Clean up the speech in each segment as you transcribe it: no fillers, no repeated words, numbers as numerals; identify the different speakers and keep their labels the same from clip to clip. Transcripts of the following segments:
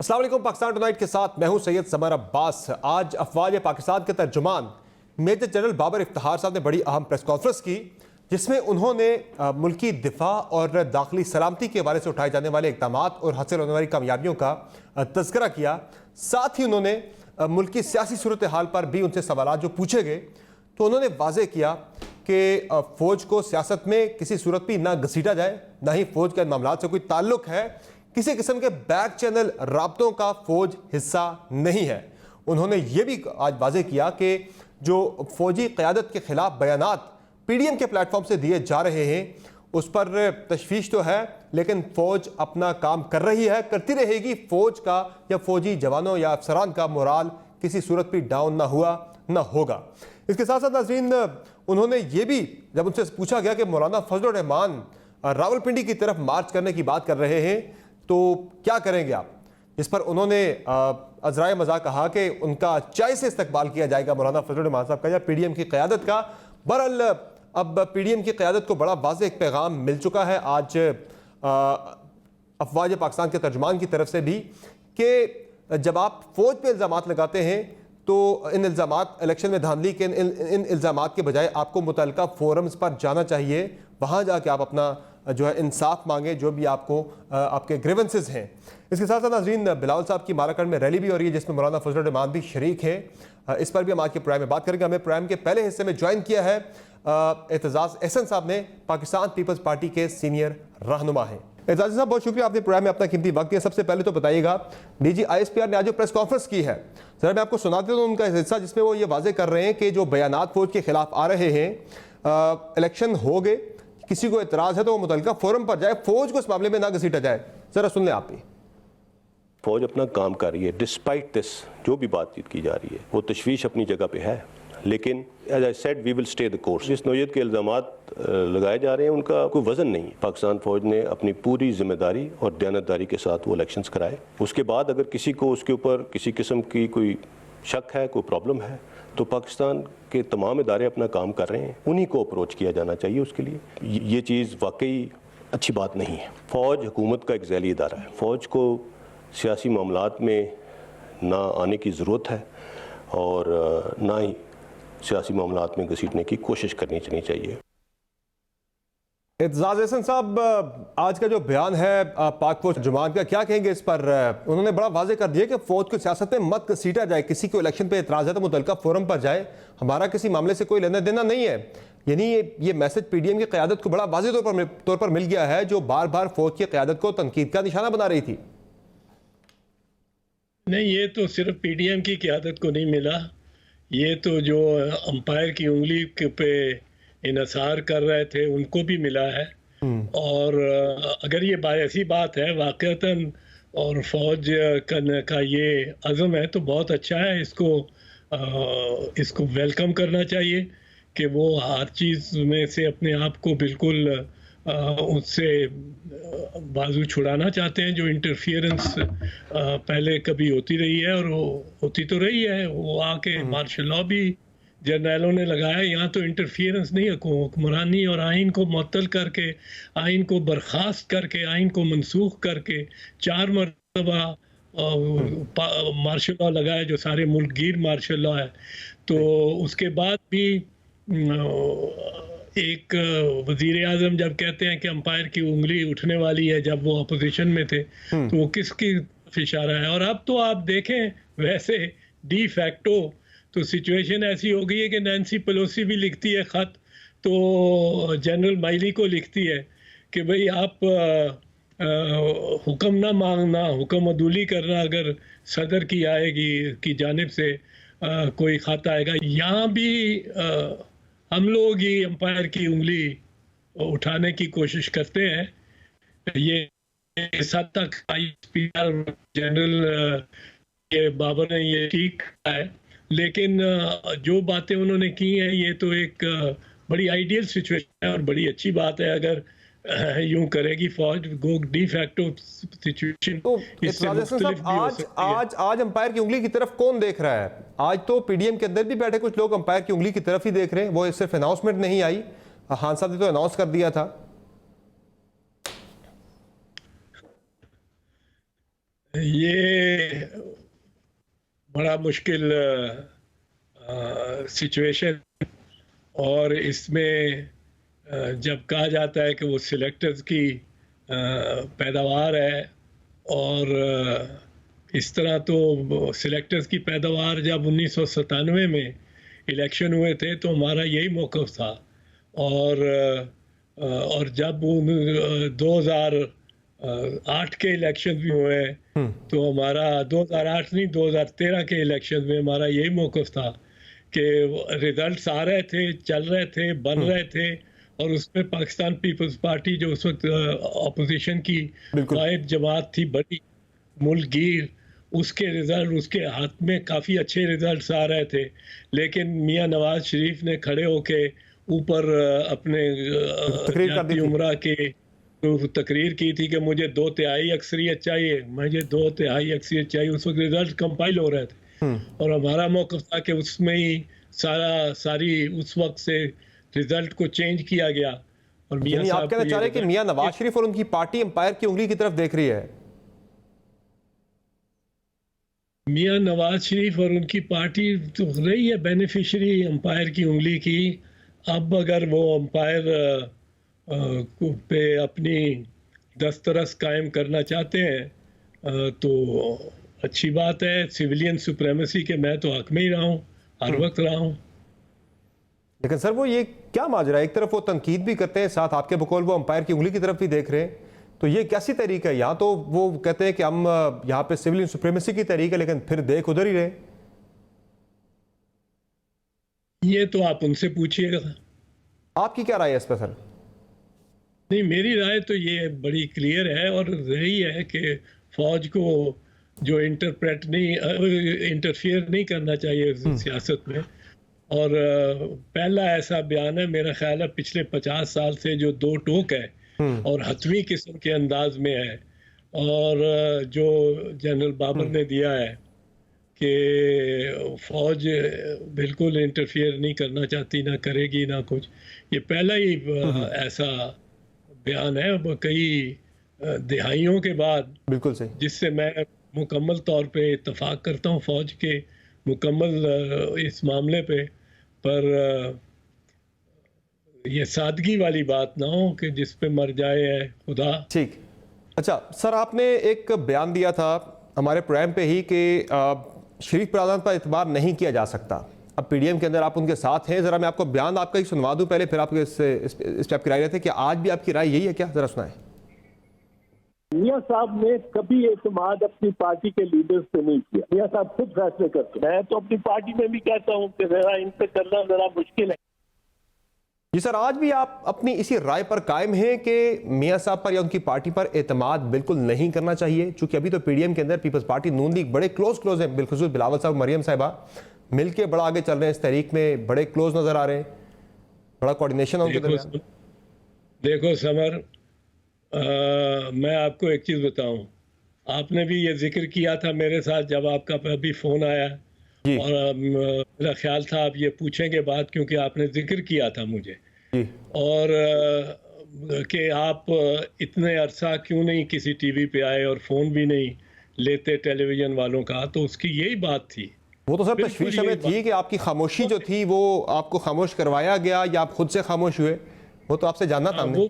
Speaker 1: अस्सलाम वालेकुम। पाकिस्तान टुनाइट के साथ मैं हूं सैयद समर अब्बास। आज अफवाज पाकिस्तान के तर्जुमान मेजर जनरल बाबर इफ्तिखार साहब ने बड़ी अहम प्रेस कॉन्फ्रेंस की, जिसमें उन्होंने मुल्की दिफा और दाखिली सलामती के बारे से उठाए जाने वाले इक़दाम और हासिल होने वाली कामयाबियों का तज़किरा किया। साथ ही उन्होंने मुल्की सियासी सूरत हाल पर भी उनसे सवाल जो पूछे गए तो उन्होंने वाज़े किया कि फ़ौज को सियासत में किसी सूरत भी ना घसीटा जाए, ना ही फ़ौज के मामला से कोई ताल्लुक है, किसी किस्म के बैक चैनल राब्तों का फ़ौज हिस्सा नहीं है। उन्होंने ये भी आज वाज़े किया कि जो फ़ौजी क़यादत के ख़िलाफ़ बयानात PDM के प्लेटफॉर्म से दिए जा रहे हैं उस पर तशवीश तो है, लेकिन फ़ौज अपना काम कर रही है, करती रहेगी। फ़ौज का या फ़ौजी जवानों या अफसरान का मोराल किसी सूरत भी डाउन ना हुआ ना होगा। इसके साथ साथ नाज़रीन, उन्होंने ये भी, जब उनसे पूछा गया कि मौलाना फजलुर रहमान रावलपिंडी की तरफ मार्च करने की बात कर रहे हैं तो क्या करेंगे आप, इस पर उन्होंने अज़राए मज़ाक कहा कि उनका चाय से इस्तकबाल किया जाएगा मौलाना फजलुर रहमान साहब का या PDM की क़यादत का। बहरहाल अब PDM की क़यादत को बड़ा वाज़ेह एक पैगाम मिल चुका है आज अफवाज पाकिस्तान के तर्जुमान की तरफ से भी कि जब आप फ़ौज पर इल्ज़ामात लगाते हैं तो इन इल्ज़ामात इलेक्शन में धांधली के इन इल्ज़ामात के बजाय आपको मुतल्लिका फोरम्स पर जाना चाहिए, वहाँ जाके आप अपना जो है इंसाफ मांगे, जो भी आपको आपके ग्रीवेंसेस हैं। इसके साथ साथ नाज़रीन, बिलावल साहब की माराकंड में रैली भी हो रही है जिसमें मौलाना फजलुर रहमान भी शरीक है। इस पर भी हम आज के प्रोग्राम में बात करेंगे। हमें प्रोग्राम के पहले हिस्से में ज्वाइन किया है एतजाज़ एहसन साहब ने, पाकिस्तान पीपल्स पार्टी के सीनियर रहनुमा हैं। एतजाज़ साहब, बहुत शुक्रिया, आपने प्रोग्राम में अपना कीमती वक्त दिया। सबसे पहले तो बताइएगा, DG ISPR ने आज जो प्रेस कॉन्फ्रेंस की है, जरा मैं आपको सुनाते हूँ उनका हिस्सा, जिसमें वो ये वाजे कर रहे हैं कि जो बयानात फौज के खिलाफ आ रहे हैं, इलेक्शन हो गए, किसी को एतराज़ है तो वो मुतल्लिका फोरम पर जाए, फौज को इस मामले में ना घसीटा जाए। जरा सुन लें आप भी।
Speaker 2: फौज अपना काम कर रही है, डिस्पाइट दिस जो भी बातचीत की जा रही है वो तशवीश अपनी जगह पे है, लेकिन as I said we will stay the course. जिस नौयत के इल्ज़ामात लगाए जा रहे हैं उनका कोई वजन नहीं है। पाकिस्तान फौज ने अपनी पूरी जिम्मेदारी और दयानतदारी के साथ वो इलेक्शंस कराए। उसके बाद अगर किसी को उसके ऊपर किसी किस्म की कोई शक है, कोई प्रॉब्लम है, तो पाकिस्तान के तमाम इदारे अपना काम कर रहे हैं, उन्हीं को अप्रोच किया जाना चाहिए। उसके लिए ये चीज़ वाकई अच्छी बात नहीं है। फ़ौज हुकूमत का एक ज़ैली इदारा है, फ़ौज को सियासी मामलात में ना आने की ज़रूरत है और ना ही सियासी मामलात में घसीटने की कोशिश करनी चाहिए।
Speaker 1: एतजाज़ एहसन साहब, आज का जो बयान है पाक फौज जुमान का, क्या कहेंगे इस पर? उन्होंने बड़ा वाज़ेह कर दिया कि फ़ौज को सियासत में मत घसीटा जाए, किसी को इलेक्शन पे एतराज़ है तो मुतल्लिका फोरम पर जाए, हमारा किसी मामले से कोई लेना देना नहीं है। यानी ये मैसेज PDM की क़यादत को बड़ा वाज़ेह तौर पर मिल गया है, जो बार बार फ़ौज की क़यादत को तनकीद का निशाना बना रही थी।
Speaker 3: नहीं, ये तो सिर्फ PDM की क़यादत को नहीं मिला, ये तो जो अंपायर की उंगली पे इन्हिसार कर रहे थे उनको भी मिला है। और अगर ये ऐसी बात है वाक़तन और फ़ौज का ये अज़म है तो बहुत अच्छा है। इसको वेलकम करना चाहिए कि वो हर चीज़ में से अपने आप को बिल्कुल उससे बाजू छुड़ाना चाहते हैं। जो इंटरफियरेंस पहले कभी होती रही है और होती तो रही है, वो आके मार्शल लॉ भी जर्नैलों ने लगाया। यहाँ तो इंटरफियरेंस नहीं है, हुक्मरानी और आइन को मुअत्तल करके, आइन को बर्खास्त करके, आइन को मनसूख करके 4 मरतबा मार्शल लॉ लगाया जो सारे मुल्क गिर मार्शल लॉ है। तो उसके बाद भी एक वज़ीर आज़म जब कहते हैं कि अंपायर की उंगली उठने वाली है, जब वो अपोजिशन में थे तो वो किसकी इशारा है? और अब तो आप देखें वैसे डी फैक्टो तो सिचुएशन ऐसी हो गई है कि नैन्सी पेलोसी भी लिखती है ख़त, तो जनरल माइली को लिखती है कि भाई आप हुक्म ना मांगना, हुक्म अदूली करना अगर सदर की आएगी की जानिब से कोई ख़त आएगा। यहाँ भी हम लोग ही अंपायर की उंगली उठाने की कोशिश करते हैं। ये इस हद तक ISPR जनरल ये बाबर ने ये ठीक है, लेकिन जो बातें उन्होंने की हैं ये तो एक बड़ी आइडियल सिचुएशन है और बड़ी अच्छी बात है अगर यूं करेगी फौज। गो डी फैक्टो सिचुएशन
Speaker 1: तो आज अंपायर की उंगली की तरफ कौन देख रहा है? आज तो PDM के अंदर भी बैठे कुछ लोग अंपायर की उंगली की तरफ ही देख रहे हैं। वो सिर्फ अनाउंसमेंट नहीं आई, खान साहब ने तो अनाउंस कर दिया था।
Speaker 3: ये बड़ा मुश्किल सिचुएशन। और इसमें जब कहा जाता है कि वो सिलेक्टर्स की पैदावार है, और इस तरह तो सिलेक्टर्स की पैदावार जब 1997 में इलेक्शन हुए थे तो हमारा यही मौक़िफ़ था। और जब 2008 के इलेक्शन भी हुए तो हमारा 2008 नहीं 2013 के इलेक्शन में हमारा यही मौक़िफ़ था कि रिजल्ट्स आ रहे थे, चल रहे थे, बन रहे थे, और उसमें पाकिस्तान पीपल्स पार्टी जो उस वक्त अपोजिशन की वाहिद जमात थी बड़ी मुल्कगीर, उसके रिजल्ट उसके हाथ में काफ़ी अच्छे रिजल्ट्स आ रहे थे। लेकिन मियां नवाज शरीफ ने खड़े होके ऊपर अपने जाती उम्रा के तकरीर की थी कि मुझे 2/3 अक्सरियत चाहिए, मुझे 2/3 अक्सरियत चाहिए। उस वक्त रिजल्ट कंपाइल हो रहे थे और हमारा मौक़िफ़ था कि उसमें ही सारी उस वक्त से रिजल्ट को चेंज किया गया। और मियां
Speaker 1: आप कहना चाह रहे हैं कि मियां नवाज शरीफ और उनकी पार्टी एम्पायर की उंगली की तरफ देख रही है?
Speaker 3: मियां नवाज शरीफ और उनकी पार्टी तो रही है बेनिफिशियरी एम्पायर की उंगली की। अब अगर वो एम्पायर पे अपनी दस्तरस कायम करना चाहते हैं तो अच्छी बात है। सिविलियन सुप्रीमेसी के मैं तो हक में ही रहा हूँ, हर वक्त रहा हूँ।
Speaker 1: लेकिन सर वो ये क्या माजरा है? एक तरफ वो तनकीद भी करते हैं, साथ आपके बकौल वो अंपायर की उंगली की तरफ भी देख रहे हैं, तो ये कैसी तरीका है? यहाँ तो वो कहते हैं कि हम यहाँ पे सिविलियन सुप्रीमेसी की तरीका है, लेकिन फिर देख उधर ही रहे।
Speaker 3: ये तो आप उनसे पूछिएगा।
Speaker 1: आपकी क्या राय है इस पर सर?
Speaker 3: नहीं, मेरी राय तो ये बड़ी क्लियर है और रही है कि फौज को जो इंटरफियर नहीं करना चाहिए सियासत में। और पहला ऐसा बयान है मेरा ख्याल है पिछले 50 साल से जो दो टोक है और हतवी किस्म के अंदाज में है, और जो जनरल बाबर ने दिया है कि फौज बिल्कुल इंटरफियर नहीं करना चाहती, ना करेगी ना कुछ। ये पहला ही ऐसा बयान है कई दिहाइयों के बाद,
Speaker 1: बिल्कुल सही,
Speaker 3: जिससे मैं मुकम्मल तौर पे इत्तफाक करता हूँ फौज के मुकम्मल इस मामले पे। पर ये सादगी वाली बात ना हो कि जिस पे मर जाए है खुदा।
Speaker 1: ठीक। अच्छा सर, आपने एक बयान दिया था हमारे प्रोग्राम पे ही कि शरीफ बरादरान पर एतबार नहीं किया जा सकता। अब पीडीएम के अंदर आप उनके साथ हैं, ज़रा मैं आपको बयान आपका ही सुनवा दूं पहले, फिर आपको इस पे आपकी राय रहती है कि आज भी आपकी राय यही है क्या? ज़रा सुनाएं।
Speaker 4: मियां साहब ने कभी एतमाद अपनी पार्टी के लीडर्स पे नहीं किया। मियां साहब खुद फैसले करते हैं। मैं तो अपनी पार्टी में भी कहता हूँ कि जरा इन पे करना जरा मुश्किल है।
Speaker 1: जी सर, आज भी आप अपनी इसी राय पर कायम हैं कि मियां साहब पर या उनकी पार्टी पर एतमाद बिल्कुल नहीं करना चाहिए? चूंकि अभी तो पीडीएम के अंदर पीपल्स पार्टी नून लीग बड़े क्लोज हैं, बिलखुसूस बिलावल साहब, मरियम साहिबा मिलके बड़ा आगे चल रहे हैं, इस तहरीक में बड़े क्लोज नजर आ रहे हैं, बड़ा कोऑर्डिनेशन है उनके दरमियान।
Speaker 3: देखो समर, मैं आपको एक चीज बताऊं, आपने भी ये जिक्र किया था मेरे साथ जब आपका अभी फोन आया, और मेरा ख्याल था आप ये पूछेंगे बात, क्योंकि आपने जिक्र किया था मुझे
Speaker 1: जी।
Speaker 3: और कि आप इतने अरसा क्यों नहीं किसी टीवी पे आए और फोन भी नहीं लेते टेलीविजन वालों का। तो उसकी यही बात थी।
Speaker 1: वो तो सर तशवीश हमें थी कि आपकी खामोशी जो थी वो आपको खामोश करवाया गया या आप खुद से खामोश हुए, वो तो आपसे जानना था हमने।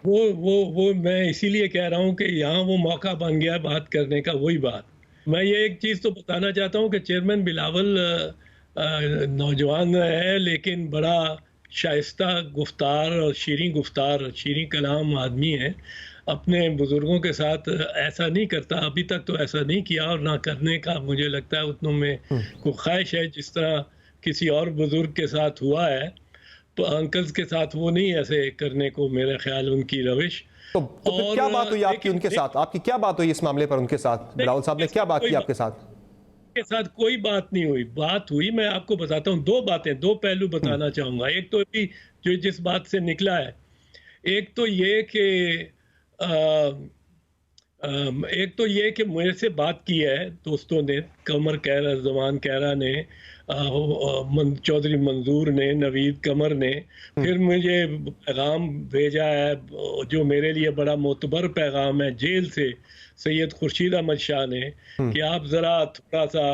Speaker 3: वो मैं इसीलिए कह रहा हूँ कि यहाँ वो मौका बन गया बात करने का। वही बात मैं ये एक चीज़ तो बताना चाहता हूँ कि चेयरमैन बिलावल नौजवान है लेकिन बड़ा शाइस्ता गुफ्तार और शीरीं कलाम आदमी है। अपने बुजुर्गों के साथ ऐसा नहीं करता, अभी तक तो ऐसा नहीं किया और ना करने का मुझे लगता है उतनों में कोई ख्वाहिश है जिस तरह किसी और बुजुर्ग के साथ हुआ है। तो अंकल्स के साथ वो नहीं ऐसे करने को मेरा ख्याल उनकी रविश।
Speaker 1: तो फिर क्या बात हुई आपकी उनके साथ? आपकी क्या बात हुई इस मामले पर उनके साथ? बिलावल साहब ने क्या बात की आपके साथ?
Speaker 3: के साथ कोई बात नहीं हुई। बात हुई, मैं आपको बताता हूँ, दो बातें, दो पहलू बताना चाहूंगा। एक तो अभी जो जिस बात से निकला है, एक तो ये कि मेरे से बात की है दोस्तों ने, कमर कहरा, जमान कहरा ने, चौधरी मंजूर ने, नवीद कमर ने, फिर मुझे पैगाम भेजा है जो मेरे लिए बड़ा मोतबर पैगाम है जेल से, सैयद खुर्शीद अहमद शाह ने, कि आप ज़रा थोड़ा सा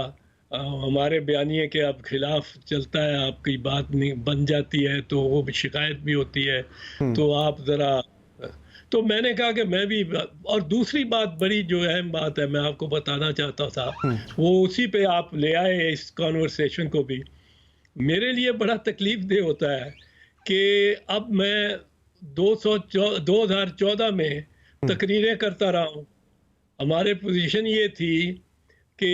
Speaker 3: हमारे बयानिए के अब खिलाफ चलता है, आपकी बात नहीं बन जाती है तो वो शिकायत भी होती है, तो आप ज़रा। तो मैंने कहा कि मैं भी, और दूसरी बात बड़ी जो अहम बात है मैं आपको बताना चाहता था, वो उसी पे आप ले आए इस कॉन्वर्सेशन को भी। मेरे लिए बड़ा तकलीफ दे होता है कि अब मैं 2014 में तकरीरें करता रहा हूँ। हमारे पोजीशन ये थी कि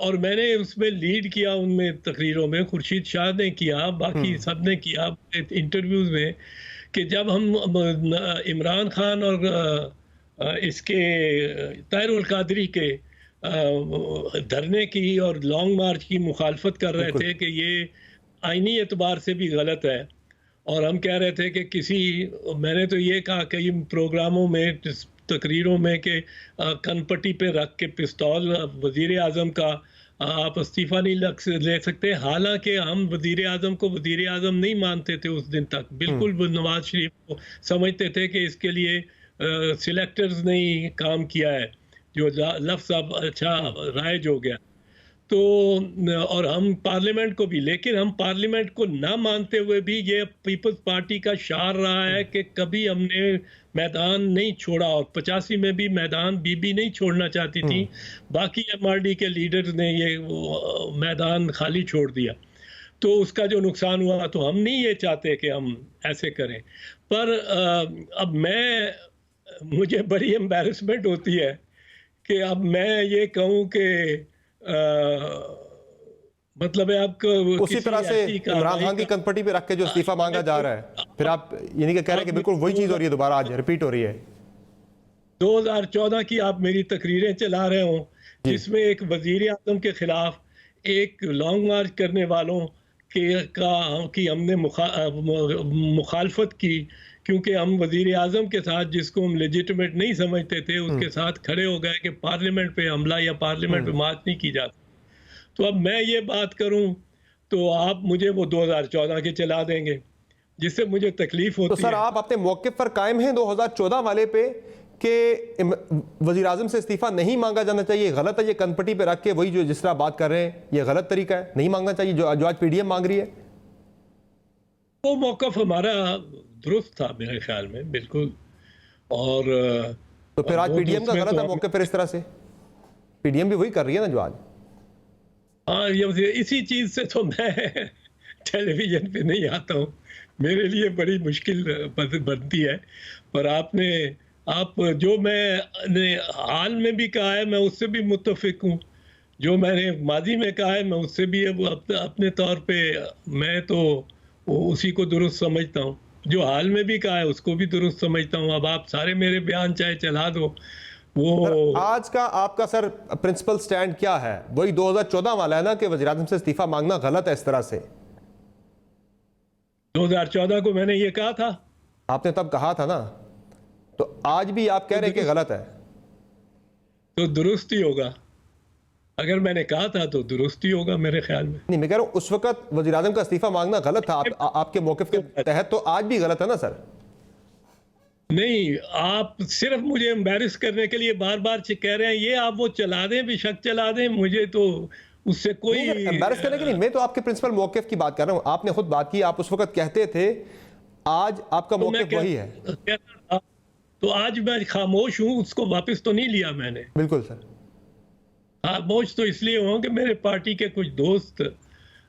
Speaker 3: और मैंने उसमें लीड किया, उनमें तकरीरों में खुर्शीद शाह ने किया, बाकी सब ने किया इंटरव्यूज में, कि जब हम इमरान खान और इसके ताहिरुल कादरी के धरने की और लॉन्ग मार्च की मुखालफत कर रहे थे कि ये आईनी एतबार से भी गलत है, और हम कह रहे थे कि मैंने तो ये कहा कई प्रोग्रामों में, तकरीरों में, कि कनपट्टी पे रख के पिस्तौल वजीर आज़म का आप इस्तीफा नहीं ले सकते। हालांकि हम वजीर आज़म को वजीर आज़म नहीं मानते थे उस दिन तक, बिल्कुल नवाज शरीफ को समझते थे कि इसके लिए सिलेक्टर्स ने ही काम किया है, जो लफ्ज़ अब अच्छा राइज हो गया। तो और हम पार्लियामेंट को भी, लेकिन हम पार्लियामेंट को ना मानते हुए भी ये पीपल्स पार्टी का शार रहा है कि कभी हमने मैदान नहीं छोड़ा, और 85 में भी मैदान बीबी नहीं छोड़ना चाहती थी, बाकी एमआरडी के लीडर्स ने ये मैदान खाली छोड़ दिया, तो उसका जो नुकसान हुआ, तो हम नहीं ये चाहते कि हम ऐसे करें। पर अब मुझे बड़ी एम्बैरेसमेंट होती है कि अब मैं ये कहूँ कि मतलब है आपको
Speaker 1: उसी तरह से इमरान खान की कनपट्टी पे रख के जो इस्तीफा मांगा जा रहा है, फिर आप यानी कि कह रहे हैं कि बिल्कुल वही चीज हो रही है, दोबारा आज रिपीट हो रही है।
Speaker 3: 2014 की आप मेरी तकरीरें चला रहे हो, जिसमें एक वजीर आजम के खिलाफ एक लॉन्ग मार्च करने वालों की हमने मुखालफत की, क्योंकि हम वजीर आज़म के साथ, जिसको हम लेजिटिमेट नहीं समझते थे, उसके साथ खड़े हो गए कि पार्लियामेंट पे हमला या पार्लियामेंट पे मार्च नहीं की जाती। तो अब मैं ये बात करूं तो आप मुझे वो 2014 के चला देंगे, जिससे मुझे तकलीफ होती है।
Speaker 1: तो सर आप अपने मौक़िफ़ पर कायम हैं 2014 वाले पे कि वज़ीर आज़म से इस्तीफा नहीं मांगा जाना चाहिए, गलत है ये कनपट्टी पे रख के वही जो जिस तरह बात कर रहे हैं, ये गलत तरीका है, नहीं मांगना चाहिए जो आज पीडीएम मांग रही है?
Speaker 3: वो मौक़िफ़ हमारा दुरुस्त था मेरे ख्याल में, बिल्कुल। और
Speaker 1: तो फिर आज पीडीएम का गलत है मौक़िफ़ फिर इस तरह से? पीडीएम भी वही कर रही है ना जो आज।
Speaker 3: हाँ, ये इसी चीज़ से तो मैं टेलीविज़न पे नहीं आता हूँ, मेरे लिए बड़ी मुश्किल बनती है। पर आप जो मैंने हाल में भी कहा है, मैं उससे भी मुत्तफ़िक हूँ। जो मैंने माजी में कहा है, मैं उससे भी अपने तौर पे मैं तो उसी को दुरुस्त समझता हूँ। जो हाल में भी कहा है उसको भी दुरुस्त समझता हूँ। अब आप सारे मेरे बयान चाहे चला दो, वो
Speaker 1: आज का आपका सर प्रिंसिपल स्टैंड क्या है? वही 2014 वाला है ना कि वज़ीर आज़म से इस्तीफा मांगना गलत है इस तरह से?
Speaker 3: 2014 को मैंने ये कहा था।
Speaker 1: आपने तब कहा था ना, तो आज भी आप कह रहे हैं कि गलत है?
Speaker 3: तो दुरुस्त ही होगा। अगर मैंने कहा था तो दुरुस्त ही होगा मेरे ख्याल में।
Speaker 1: नहीं, मैं कह रहा हूं उस वक्त वज़ीर आज़म का इस्तीफा मांगना गलत था आपके मौक़िफ़ के तहत, तो आज भी गलत है ना सर?
Speaker 3: नहीं, आप सिर्फ मुझे एम्बैरस करने के लिए बार बार कह रहे हैं, ये आप वो चला दें, बेशक चला दें, मुझे तो उससे कोई
Speaker 1: एम्बैरस करने के लिए, मैं तो आपके प्रिंसिपल मौक़िफ़ की बात कर रहा हूं। आपने खुद बात की, आप उस वक्त कहते थे, आज आपका मौक़िफ़ वही है।
Speaker 3: तो आज मैं खामोश हूं, उसको वापस तो नहीं लिया मैंने।
Speaker 1: बिल्कुल सर।
Speaker 3: खामोश तो इसलिए हूं कि मेरे पार्टी के कुछ दोस्त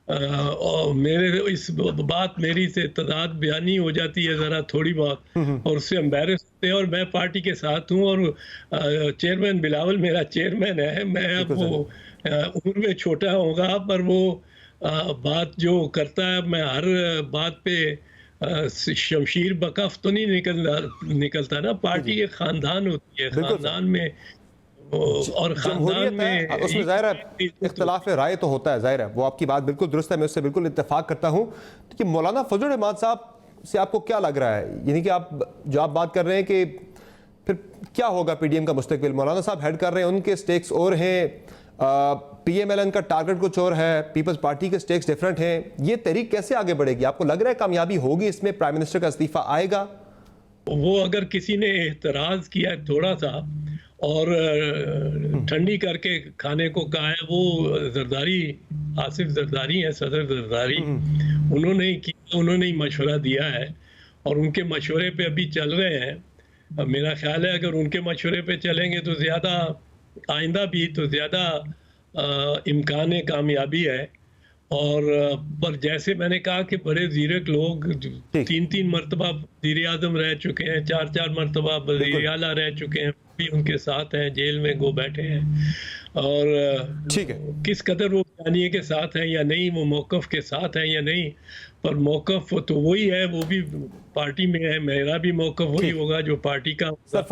Speaker 3: और मेरे इस बात मेरी से तदाद बयानी हो जाती है ज़रा थोड़ी बहुत, और उससे एम्बैरस होते हैं, और मैं पार्टी के साथ हूँ, और चेयरमैन बिलावल मेरा चेयरमैन है। मैं अब वो उम्र में छोटा होगा, पर वो बात जो करता है, मैं हर बात पे शमशीर बकफ तो नहीं निकलता ना। पार्टी एक खानदान होती है, खानदान में और खानदान में
Speaker 1: उसमें ज़ाहिर है इख्तिलाफ राय तो होता है, ज़ाहिर है, वो आपकी बात बिल्कुल दुरुस्त है, मैं उससे बिल्कुल इत्तेफाक करता हूँ। कि मौलाना फजल रहमान साहब से आपको क्या लग रहा है, यानी कि आप बात कर रहे हैं कि फिर क्या होगा पीडीएम का मुस्तकबिल? मौलाना साहब हेड कर रहे हैं, उनके स्टेक्स और हैं, PMLN का टारगेट कुछ और है, पीपल्स पार्टी के स्टेक्स डिफरेंट हैं, ये तहरीक कैसे आगे बढ़ेगी? आपको लग रहा है कामयाबी होगी इसमें, प्राइम मिनिस्टर का इस्तीफा आएगा?
Speaker 3: वो अगर किसी ने एतराज किया है थोड़ा सा और ठंडी करके खाने को कहा है, वो जरदारी, आसिफ जरदारी है, सदर जरदारी, उन्होंने ही मशवरा दिया है और उनके मशवरे पे अभी चल रहे हैं। अब मेरा ख्याल है अगर उनके मशवरे पे चलेंगे तो ज़्यादा आइंदा भी तो ज़्यादा इम्कान कामयाबी है। और पर जैसे मैंने कहा कि बड़े ज़ीरक लोग 3-3 मरतबा वज़ीर आज़म रह चुके हैं, 4-4 मरतबा वज़ीर आला रह चुके हैं, भी उनके साथ हैं, जेल में गो बैठे हैं। और
Speaker 1: ठीक है,
Speaker 3: किस कदर वो बयानिए के साथ हैं या नहीं, वो मौक़िफ़ के साथ हैं या नहीं, पर मौक़िफ़ तो वही है, वो भी पार्टी में है, मेरा भी मौक़िफ़ वही होगा जो पार्टी का।
Speaker 1: सर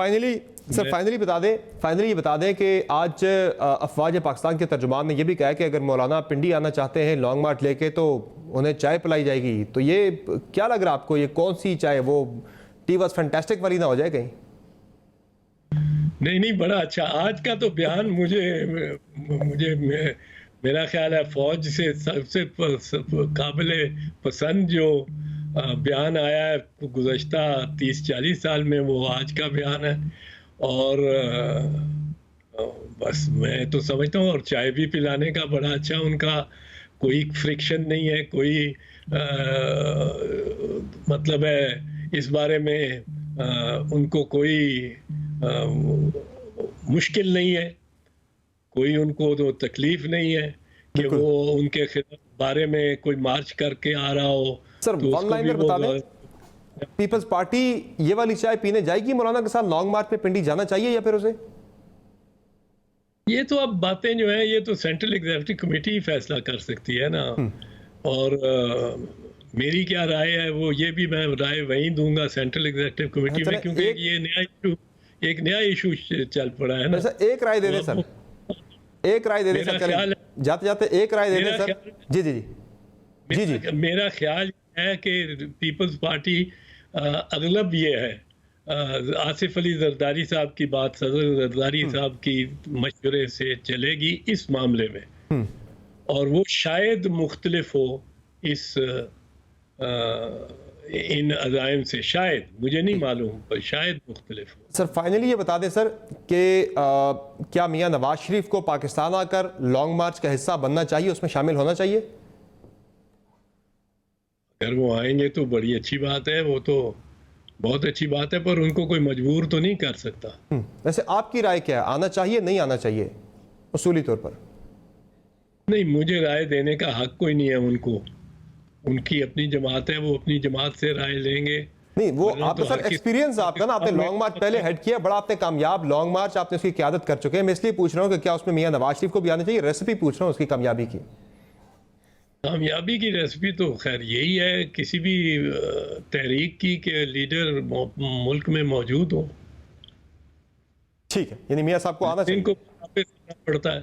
Speaker 1: फाइनली बता दें कि आज अफवाज पाकिस्तान के तर्जुमान ने यह भी कहा है कि अगर मौलाना पिंडी आना चाहते हैं लॉन्ग मार्च लेके तो उन्हें चाय पिलाई जाएगी। तो ये क्या लग रहा है आपको, ये कौन सी चाय, वो टी वॉज फैंटास्टिक वाली ना हो जाए कहीं?
Speaker 3: नहीं, बड़ा अच्छा आज का तो बयान मुझे मेरा ख्याल है फौज से सबसे काबिल पसंद जो बयान आया है गुज़श्ता 30-40 साल में, वो आज का बयान है। और बस मैं तो समझता हूँ, और चाय भी पिलाने का बड़ा अच्छा उनका, कोई फ्रिक्शन नहीं है, कोई मतलब है इस बारे में उनको कोई मुश्किल नहीं है, कोई उनको तो तकलीफ नहीं है कि वो उनके बारे में कोई मार्च करके आ रहा हो।
Speaker 1: सर
Speaker 3: तो
Speaker 1: वन लाइनर बता दें, पीपल्स पार्टी ये वाली चाय पीने जाएगी मौलाना के साथ लॉन्ग मार्च में? पिंडी जाना चाहिए या फिर उसे?
Speaker 3: ये तो अब बातें जो है ये तो सेंट्रल एग्जीक्यूटिव कमेटी ही फैसला कर सकती है ना। और मेरी क्या राय है वो ये भी मैं राय वहीं दूंगा सेंट्रल एग्जीक्यूटिव कमेटी में, क्योंकि एक नया इशू चल पड़ा है ना।
Speaker 1: एक राय दे दें सर, एक राय दे दें सर, जाते जाते एक राय दे दें सर। जी।
Speaker 3: मेरा ख्याल है कि पीपल्स पार्टी अगलब ये है, आसिफ अली जरदारी साहब की बात, सदर जरदारी साहब की मशवरे से चलेगी इस मामले में, और वो शायद मुख्तलिफ हो इस इन अज़ाइम से, शायद, मुझे नहीं मालूम, पर शायद मुख्तलिफ हो।
Speaker 1: सर फाइनली ये बता दें सर कि क्या मियां नवाज शरीफ को पाकिस्तान आकर लॉन्ग मार्च का हिस्सा बनना चाहिए, उसमें शामिल होना चाहिए?
Speaker 3: अगर वो आएंगे तो बड़ी अच्छी बात है, वो तो बहुत अच्छी बात है, पर उनको कोई मजबूर तो नहीं कर सकता।
Speaker 1: वैसे आपकी राय क्या है, आना चाहिए नहीं आना चाहिए उसूली तौर पर?
Speaker 3: नहीं, मुझे राय देने का हक कोई नहीं है उनको, उनकी अपनी जमात है, वो अपनी जमात से राय लेंगे।
Speaker 1: नहीं वो आप
Speaker 3: तो
Speaker 1: सर एक्सपीरियंस आपका ना, आपने लॉन्ग मार्च पहले हेड किया, बड़ा आपने कामयाब लॉन्ग मार्च आपने उसकी क़यादत कर चुके हैं। मैं इसलिए पूछ रहा हूँ कि क्या उसमें मियां नवाज शरीफ को भी आना चाहिए? रेसिपी पूछ रहा हूँ उसकी कामयाबी की।
Speaker 3: कामयाबी की रेसिपी तो खैर यही है किसी भी तहरीक की कि लीडर मुल्क में मौजूद हो।
Speaker 1: ठीक है, यानी मियां साहब को आना चाहिए।
Speaker 3: इनको वापस आना पड़ता है,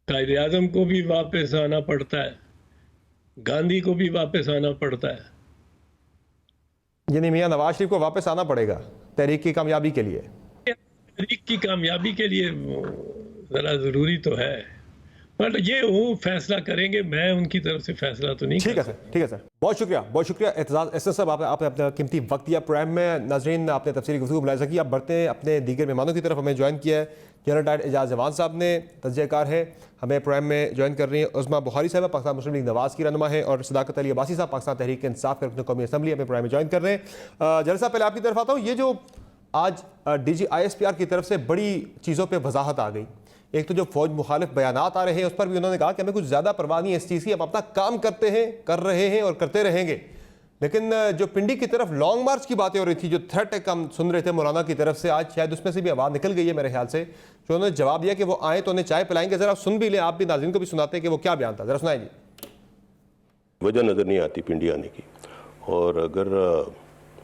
Speaker 3: कायदे आज़म को भी वापस आना पड़ता है, गांधी को भी वापस आना पड़ता है।
Speaker 1: यानी मियां नवाज शरीफ को वापस आना पड़ेगा तहरीक की कामयाबी के लिए?
Speaker 3: तहरीक की कामयाबी के लिए जरा जरूरी तो है, पर ये वो फैसला करेंगे, मैं उनकी तरफ से फैसला तो नहीं।
Speaker 1: ठीक है सर, बहुत शुक्रिया एतजाज एहसन साहब, आपने अपना कीमती वक्त दिया प्रोग्राम में। नाजरीन, आपने तफसीली गुफ्तगू मुलाहिज़ा की। आप बढ़ते हैं अपने दीगर मेहमानों की तरफ। हमें ज्वाइन किया है जनरल डायर एजाज जवान साहब ने, तजज़ियाकार है, हमें प्रोग्राम में ज्वाइन कर रही है उस्मा बुखारी साहब, पाकिस्तान मुस्लिम लीग नवाज़ की रहनुमा है, और सदाकत अली अब्बासी साहब पाकिस्तान तहरीक इंसाफ के रुकन कौमी असम्बली हमें प्रोग्राम में ज्वाइन कर रहे हैं। जनरल साहब, पहले आपकी तरफ आता हूँ। ये जो आज DG ISPR की तरफ से बड़ी चीज़ों पर वजाहत आ गई, एक तो जो फौज मुखालिफ बयानात आ रहे हैं उस पर भी उन्होंने कहा कि हमें कुछ ज़्यादा परवाह नहीं है इस चीज़ की, हम अपना काम करते हैं, कर रहे हैं और करते रहेंगे। लेकिन जो पिंडी की तरफ लॉन्ग मार्च की बातें हो रही थी, जो थ्रेट एक हम सुन रहे थे मौलाना की तरफ से, आज शायद उसमें से भी आवाज़ निकल गई है मेरे ख्याल से, जो उन्होंने जवाब दिया कि वो आए तो उन्हें चाय पिलाएंगे। ज़रा सुन भी लें, आप भी नाज़रीन को भी सुनाते हैं कि वो क्या बयान था, ज़रा सुनाए जी।
Speaker 2: वजह नज़र नहीं आती पिंडी आने की, और अगर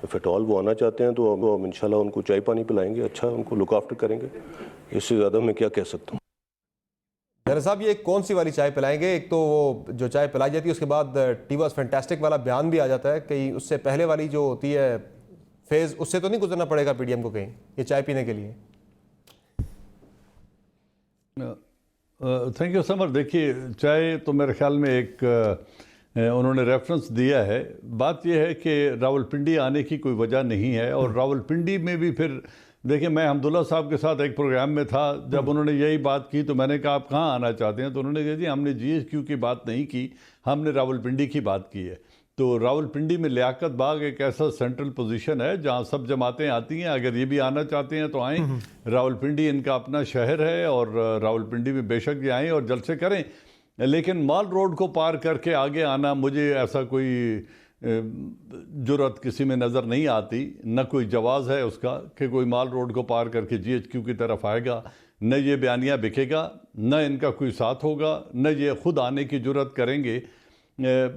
Speaker 2: इफ़ एट ऑल वो आना चाहते हैं तो हम इंशाल्लाह उनको चाय पानी पिलाएंगे, अच्छा उनको लुक आफ्टर करेंगे, इससे ज़्यादा मैं क्या कह सकता हूँ।
Speaker 1: जनरल साहब, ये कौन सी वाली चाय पिलाएंगे? एक तो वो जो चाय पिलाई जाती है उसके बाद टी वॉज फैंटास्टिक वाला बयान भी आ जाता है, कहीं उससे पहले वाली जो होती है फेज़, उससे तो नहीं गुजरना पड़ेगा PDM को कहीं ये चाय पीने के लिए?
Speaker 5: Thank you summer. देखिए, चाहे तो मेरे ख्याल में एक उन्होंने रेफरेंस दिया है। बात यह है कि रावलपिंडी आने की कोई वजह नहीं है। और रावलपिंडी में भी फिर देखिए, मैं हमदुल्ला साहब के साथ एक प्रोग्राम में था, जब उन्होंने यही बात की तो मैंने कहा आप कहाँ आना चाहते हैं, तो उन्होंने कहा जी हमने GHQ की बात नहीं की, हमने रावलपिंडी की बात की है। तो रावलपिंडी में लियाकत बाग एक ऐसा सेंट्रल पोजीशन है जहाँ सब जमातें आती हैं। अगर ये भी आना चाहते हैं तो आएँ। रावलपिंडी इनका अपना शहर है और रावलपिंडी में बेशक ये आएँ और जलसे करें, लेकिन माल रोड को पार करके आगे आना, मुझे ऐसा कोई जुर्रत किसी में नज़र नहीं आती। न कोई जवाज़ है उसका कि कोई माल रोड को पार करके GHQ की तरफ आएगा। न ये बयानिया बिकेगा, न इनका कोई साथ होगा, न ये खुद आने की जुर्रत करेंगे।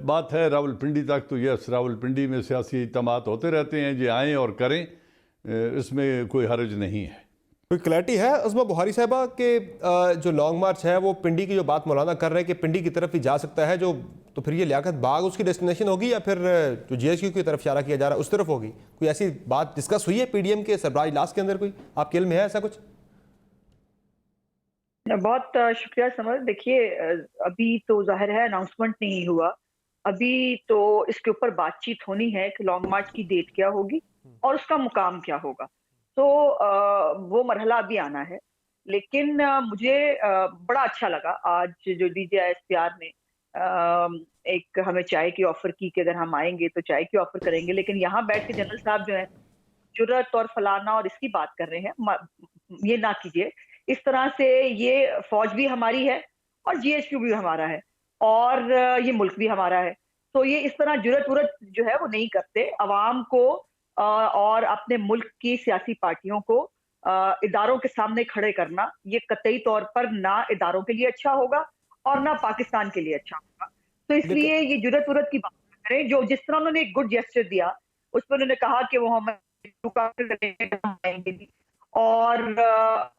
Speaker 5: बात है रावलपिंडी तक, तो यस, रावलपिंडी में सियासी इज्तिमात होते रहते हैं, ये आएँ और करें, इसमें कोई हर्ज नहीं है।
Speaker 1: कोई क्लैरिटी है अज़मा बुहारी साहबा कि जो लॉन्ग मार्च है वो पिंडी की जो बात मौलाना कर रहे हैं कि पिंडी की तरफ ही जा सकता है, जो तो फिर ये लियाकत बाग उसकी डेस्टिनेशन होगी या फिर जो GHQ की तरफ इशारा किया जा रहा है उस तरफ होगी? कोई ऐसी बात डिस्कस हुई है PDM के सरबराह इजलास के अंदर? कोई आपके इल्म में है ऐसा कुछ?
Speaker 6: बहुत शुक्रिया समर। देखिए, अभी तो जाहिर है अनाउंसमेंट नहीं हुआ, अभी तो इसके ऊपर बातचीत होनी है कि लॉन्ग मार्च की डेट क्या होगी और उसका मुकाम क्या होगा। तो वो मरहला अभी आना है। लेकिन मुझे बड़ा अच्छा लगा आज जो DGI-SPR ने एक हमें चाय की ऑफर की कि अगर हम आएंगे तो चाय की ऑफर करेंगे। लेकिन यहाँ बैठ के जनरल साहब जो है जुर्रत और फलाना और इसकी बात कर रहे हैं, ये ना कीजिए। इस तरह से ये फौज भी हमारी है और GHQ भी हमारा है और ये मुल्क भी हमारा है। तो ये इस तरह जुर्रत जो है वो नहीं करते। अवाम को और अपने मुल्क की सियासी पार्टियों को इदारों के सामने खड़े करना, ये कतई तौर पर ना इदारों के लिए अच्छा होगा और ना पाकिस्तान के लिए अच्छा होगा। तो इसलिए ये जुर्रत की बात करें। जो जिस तरह उन्होंने एक गुड जेस्चर दिया, उस पर उन्होंने कहा कि वो हमें और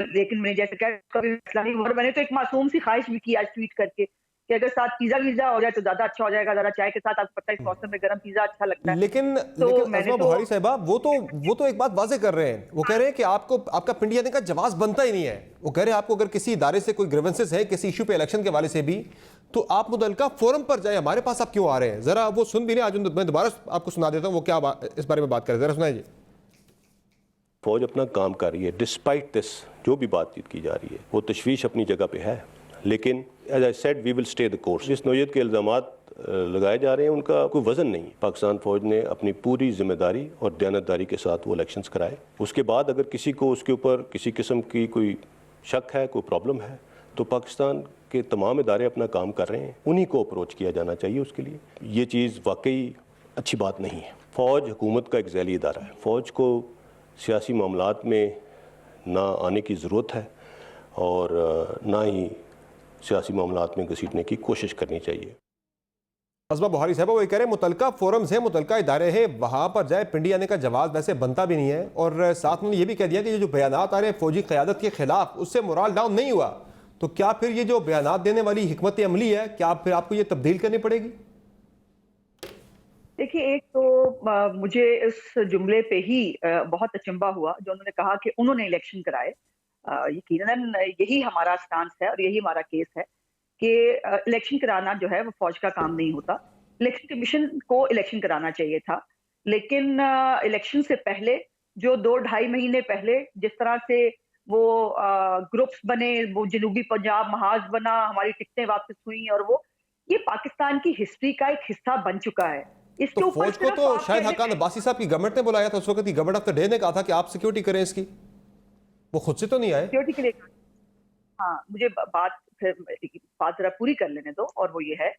Speaker 6: लेकिन मैंने जैसे कहा कभी मसला नहीं। और मैंने तो एक मासूम सी ख्वाहिश भी की आज ट्वीट करके कि अगर साथ पिज़्ज़ा वीज़ा हो जाए तो ज्यादा अच्छा हो जाएगा, जरा चाय के साथ। आपको पता है इस मौसम में गरम पिज़्ज़ा अच्छा लगता है।
Speaker 1: लेकिन अज़मा बुहारी साहबा वो तो एक बात वाज़े कर रहे हैं। वो कह रहे हैं कि आपका पिंडी आने का जवाब बनता ही नहीं है। वो कह रहे हैं आपको अगर किसी इदारे से कोई ग्रीवेंसेस है किसी इशू पे इलेक्शन के हवाले से भी, तो आप मुतल्लिका फोरम पर जाए, हमारे पास आप क्यों आ रहे हैं? जरा वो सुन भी नहीं। आज मैं दोबारा आपको सुना देता हूँ वो क्या इस बारे में बात करें, जरा सुनाइए।
Speaker 2: फौज अपना काम कर रही है, डिस्पाइट दिस जो भी बातचीत की जा रही है वो तशवीश अपनी जगह पे है। लेकिन as I said we will stay the course. जिस नौयत के इल्ज़ामात लगाए जा रहे हैं उनका कोई वजन नहीं। पाकिस्तान फौज ने अपनी पूरी जिम्मेदारी और दयानतदारी के साथ वो इलेक्शंस कराए। उसके बाद अगर किसी को उसके ऊपर किसी किस्म की कोई शक है, कोई प्रॉब्लम है, तो पाकिस्तान के तमाम इदारे अपना काम कर रहे हैं, उन्हीं को अप्रोच किया जाना चाहिए उसके लिए। ये चीज़ वाकई अच्छी बात नहीं है। फ़ौज हुकूमत का एक ज़ैली इदारा है। फ़ौज को सियासी मामलात में ना आने की ज़रूरत है और ना ही सियासी मामलात में घसीटने की कोशिश करनी चाहिए।
Speaker 1: अज़मा बुहारी साहब वही कह रहे हैं मुतल्लिका फोरम्स हैं, मुतल्लिका इदारे हैं, वहाँ पर जाए। पिंडी आने का जवाब वैसे बनता भी नहीं है। और साथ में ये भी कह दिया कि ये जो बयानात आ रहे हैं फौजी क़यादत के खिलाफ, उससे मोराल डाउन नहीं हुआ। तो क्या फिर ये जो बयानात देने वाली हिकमत अमली है, क्या फिर आपको ये तब्दील करनी पड़ेगी?
Speaker 6: देखिए, एक तो मुझे इस जुमले पे ही बहुत अचंभा हुआ जो उन्होंने कहा कि उन्होंने इलेक्शन कराए। यकीनन यही हमारा स्टांस है और यही हमारा केस है कि इलेक्शन कराना जो है वो फौज का काम नहीं होता। इलेक्शन कमीशन को इलेक्शन कराना चाहिए था। लेकिन इलेक्शन से पहले जो 2-2.5 महीने पहले जिस तरह से वो ग्रुप्स बने, वो जनूबी पंजाब महाज बना, हमारी टिकटें वापस हुई, और वो ये पाकिस्तान की हिस्ट्री का एक हिस्सा बन चुका है। इसके
Speaker 1: तो
Speaker 6: ऊपर
Speaker 1: फौज को तो शायद हकान अब्बासी साहब की गवर्नमेंट ने बुलाया था। उस वक्त गवर्नमेंट ऑफ द डे ने कहा था कि आप सिक्योरिटी करें इसकी, वो खुद से तो नहीं आए
Speaker 6: सिक्योरिटी के लिए। हाँ, मुझे बात जरा पूरी कर लेने दो। और वो ये है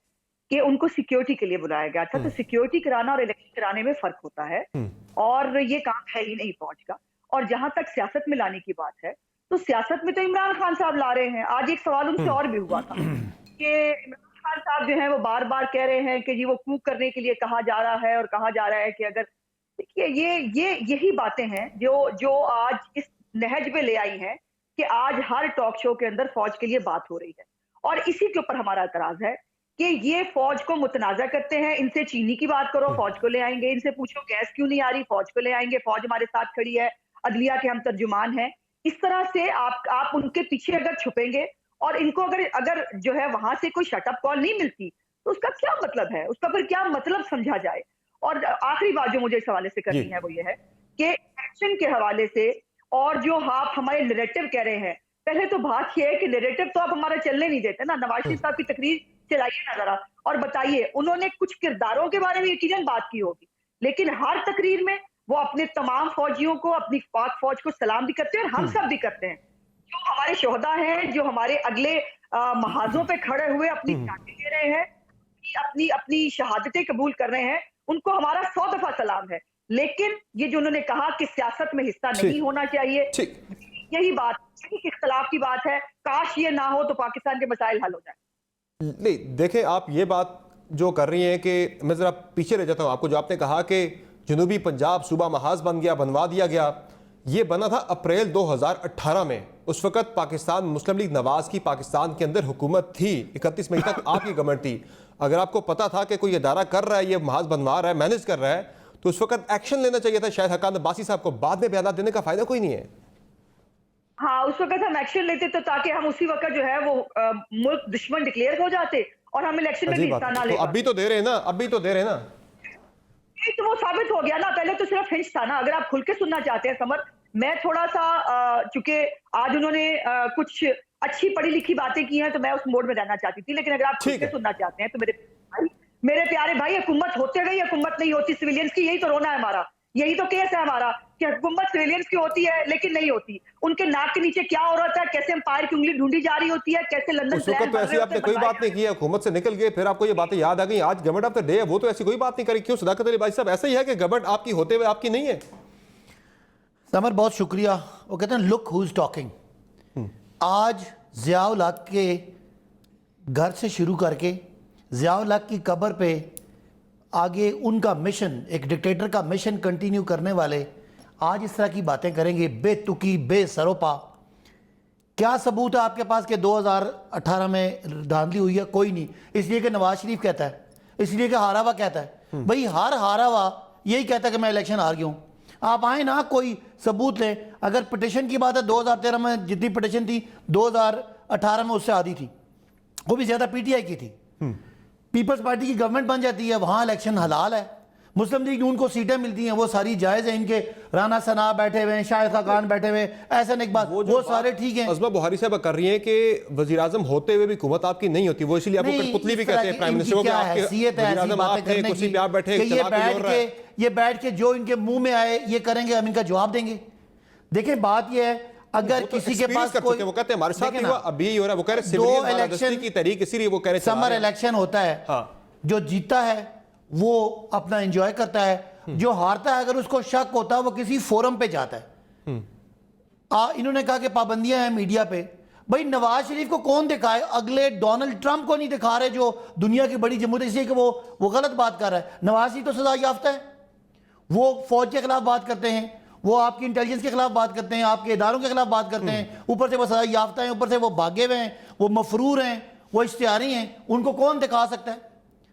Speaker 6: कि उनको सिक्योरिटी के लिए बुलाया गया था। तो सिक्योरिटी कराना और इलेक्शन कराने में फर्क होता है और ये काम है ही नहीं फौज का। और जहां तक सियासत में लाने की बात है, तो सियासत में तो इमरान खान साहब ला रहे हैं। आज एक सवाल उनसे और भी हुआ था कि इमरान खान साहब जो है वो बार बार कह रहे हैं कि जी वो कूक करने के लिए कहा जा रहा है और कहा जा रहा है कि अगर, देखिए यही बातें हैं जो आज इस नहज पे ले आई हैं कि आज हर टॉक शो के अंदर फौज के लिए बात हो रही है। और इसी के ऊपर हमारा एतराज है कि ये फौज को मुतनाजा करते हैं। इनसे चीनी की बात करो, फौज को ले आएंगे। इनसे पूछो गैस क्यों नहीं आ रही, फौज को ले आएंगे। फौज हमारे साथ खड़ी है, अदलिया के हम तर्जुमान हैं। इस तरह से आप उनके पीछे अगर छुपेंगे और इनको अगर जो है वहां से कोई शटअप कॉल नहीं मिलती तो उसका क्या मतलब है, उसका फिर क्या मतलब समझा जाए। और आखिरी बात जो मुझे इस हवाले से करनी है वो ये है कि एक्शन के हवाले से और जो आप हमारे नैरेटिव कह रहे हैं, पहले तो बात ये है कि नैरेटिव तो आप हमारा चलने नहीं देते ना। नवाज शरीफ साहब की तकरीर चलाइए ना जरा और बताइए, उन्होंने कुछ किरदारों के बारे में यकीनन बात की होगी, लेकिन हर तकरीर में वो अपने तमाम फौजियों को, अपनी पाक फौज को सलाम भी करते हैं और हम सब भी करते हैं। जो हमारे शोहदा हैं, जो हमारे अगले महाजों पे खड़े हुए अपनी जानें दे रहे हैं, अपनी अपनी शहादतें कबूल कर रहे हैं, उनको हमारा 100 दफा सलाम है। लेकिन ये जो उन्होंने कहा कि सियासत में हिस्सा नहीं होना चाहिए, यही बात, यही इख्तलाफ की बात है। काश ये ना हो तो पाकिस्तान के मसाइल हल हो जाए।
Speaker 1: नहीं, देखें, आप ये बात जो कर रही हैं कि मैं ज़रा पीछे रह जाता हूँ आपको, जो आपने कहा कि जनूबी पंजाब सूबा महाज बन गया, बनवा दिया गया, ये बना था अप्रैल 2018 में। उस वक़्त पाकिस्तान मुस्लिम लीग नवाज की पाकिस्तान के अंदर हुकूमत थी, 31 मई तक आपकी गवर्नमेंट थी। अगर आपको पता था कि कोई इदारा कर रहा है, ये महाज बनवा रहा है, मैनेज कर रहा है, तो उस वक़्त एक्शन लेना चाहिए था शायद हकान अब्बासी साहब को। बाद में बयान देने का फ़ायदा कोई नहीं है।
Speaker 6: हाँ, उस वक्त हम एक्शन लेते तो ताकि हम उसी वक्त जो है वो मुल्क दुश्मन डिक्लेयर हो जाते और हम इलेक्शन में भी हिस्सा ना ले।
Speaker 1: तो अभी तो दे रहे हैं ना, अभी तो दे रहे हैं ना।
Speaker 6: तो वो साबित हो गया ना, पहले तो सिर्फ हिंस था ना। अगर आप खुल के सुनना चाहते हैं समर, मैं थोड़ा सा चूंकि आज उन्होंने कुछ अच्छी पढ़ी लिखी बातें की हैं तो मैं उस मोड में रहना चाहती थी, लेकिन अगर आप खुल के सुनना चाहते हैं तो मेरे प्यारे भाई, हुकूमत होते गई, हुकूमत नहीं होती सिविलियंस की, यही तो रोना है हमारा, यही तो केस है हमारा कि हुकूमत सिविलियंस की होती है लेकिन नहीं होती। उनके नाक के नीचे क्या हो रहा था, कैसे एम्पायर की उंगली ढूंढी जा रही होती है, कैसे लंदन
Speaker 1: उस वक्त तो ऐसी आपने कोई बात नहीं की है, हुकूमत से निकल गए, फिर आपको ये बातें याद आ गई। आज गवर्नमेंट ऑफ द डे है, वो तो ऐसी कोई बात नहीं करी। क्यों सदाकत अली भाई साहब, ऐसा ही है कि गवर्नमेंट आपकी होते हुए आपकी नहीं है?
Speaker 7: समर, बहुत शुक्रिया। वो कहते हैं लुक हु इज टॉकिंग। आज ज़ियाउल हक के घर से शुरू करके ज़ियाउल हक की कब्र पे आगे उनका मिशन, एक डिक्टेटर का मिशन कंटिन्यू करने वाले आज इस तरह की बातें करेंगे, बेतुकी, बेसरोपा। क्या सबूत है आपके पास कि 2018 में धांधली हुई है? कोई नहीं। इसलिए कि नवाज शरीफ कहता है, इसलिए कि हारा हुआ कहता है। भाई हर हारा हुआ यही कहता है कि मैं इलेक्शन हार गया हूँ। आप आए ना, कोई सबूत लें। अगर पिटिशन की बात है, 2013 में जितनी पिटिशन थी 2018 में उससे आधी थी, वो भी ज़्यादा पीटीआई की थी। पीपल्स पार्टी की गवर्नमेंट बन जाती है, वहाँ इलेक्शन हलाल है। मुस्लिम लीग नून को सीटें मिलती हैं, वो सारी जायज़ है। इनके राना सना बैठे हुए हैं, शाहिद खान बैठे हुए, ऐसा इकबाल, वो सारे ठीक हैं।
Speaker 1: अज़मा बुहारी साहब कर रही हैं कि वज़ीर आज़म होते हुए भी हुकूमत आपकी नहीं होती, वो इसलिए आपको कठपुतली भी कहते हैं। प्राइम मिनिस्टर को
Speaker 7: ये बैठ के जो इनके मुंह में आए ये करेंगे, हम इनका जवाब देंगे। देखें, बात ये है, अगर किसी के पास कोई,
Speaker 1: वो कहते हैं हमारे साथ हुआ, अभी हो रहा है, वो कह रहे सिविलियन बालादस्ती की तहरीक, इसीलिए वो कह रहे
Speaker 7: समर इलेक्शन होता है, जो जीता है वो अपना एंजॉय करता है, जो हारता है अगर उसको शक होता है वो किसी फोरम पे जाता है। इन्होंने कहा कि पाबंदियां हैं मीडिया पे। भाई नवाज शरीफ को कौन दिखाए? अगले डोनाल्ड ट्रंप को नहीं दिखा रहे, जो दुनिया की बड़ी जमहूरियत, इसलिए कि वो गलत बात कर रहा है। नवाज शरीफ तो सजा याफ्ता है, वो फौज के खिलाफ बात करते हैं, वो आपकी इंटेलिजेंस के खिलाफ बात करते हैं, आपके इदारों के खिलाफ बात करते हैं, ऊपर से वो सजा याफ्ता है, ऊपर से वो भागे हुए हैं, वो मफरूर हैं, वो इश्तिहारी हैं, उनको कौन दिखा सकता है?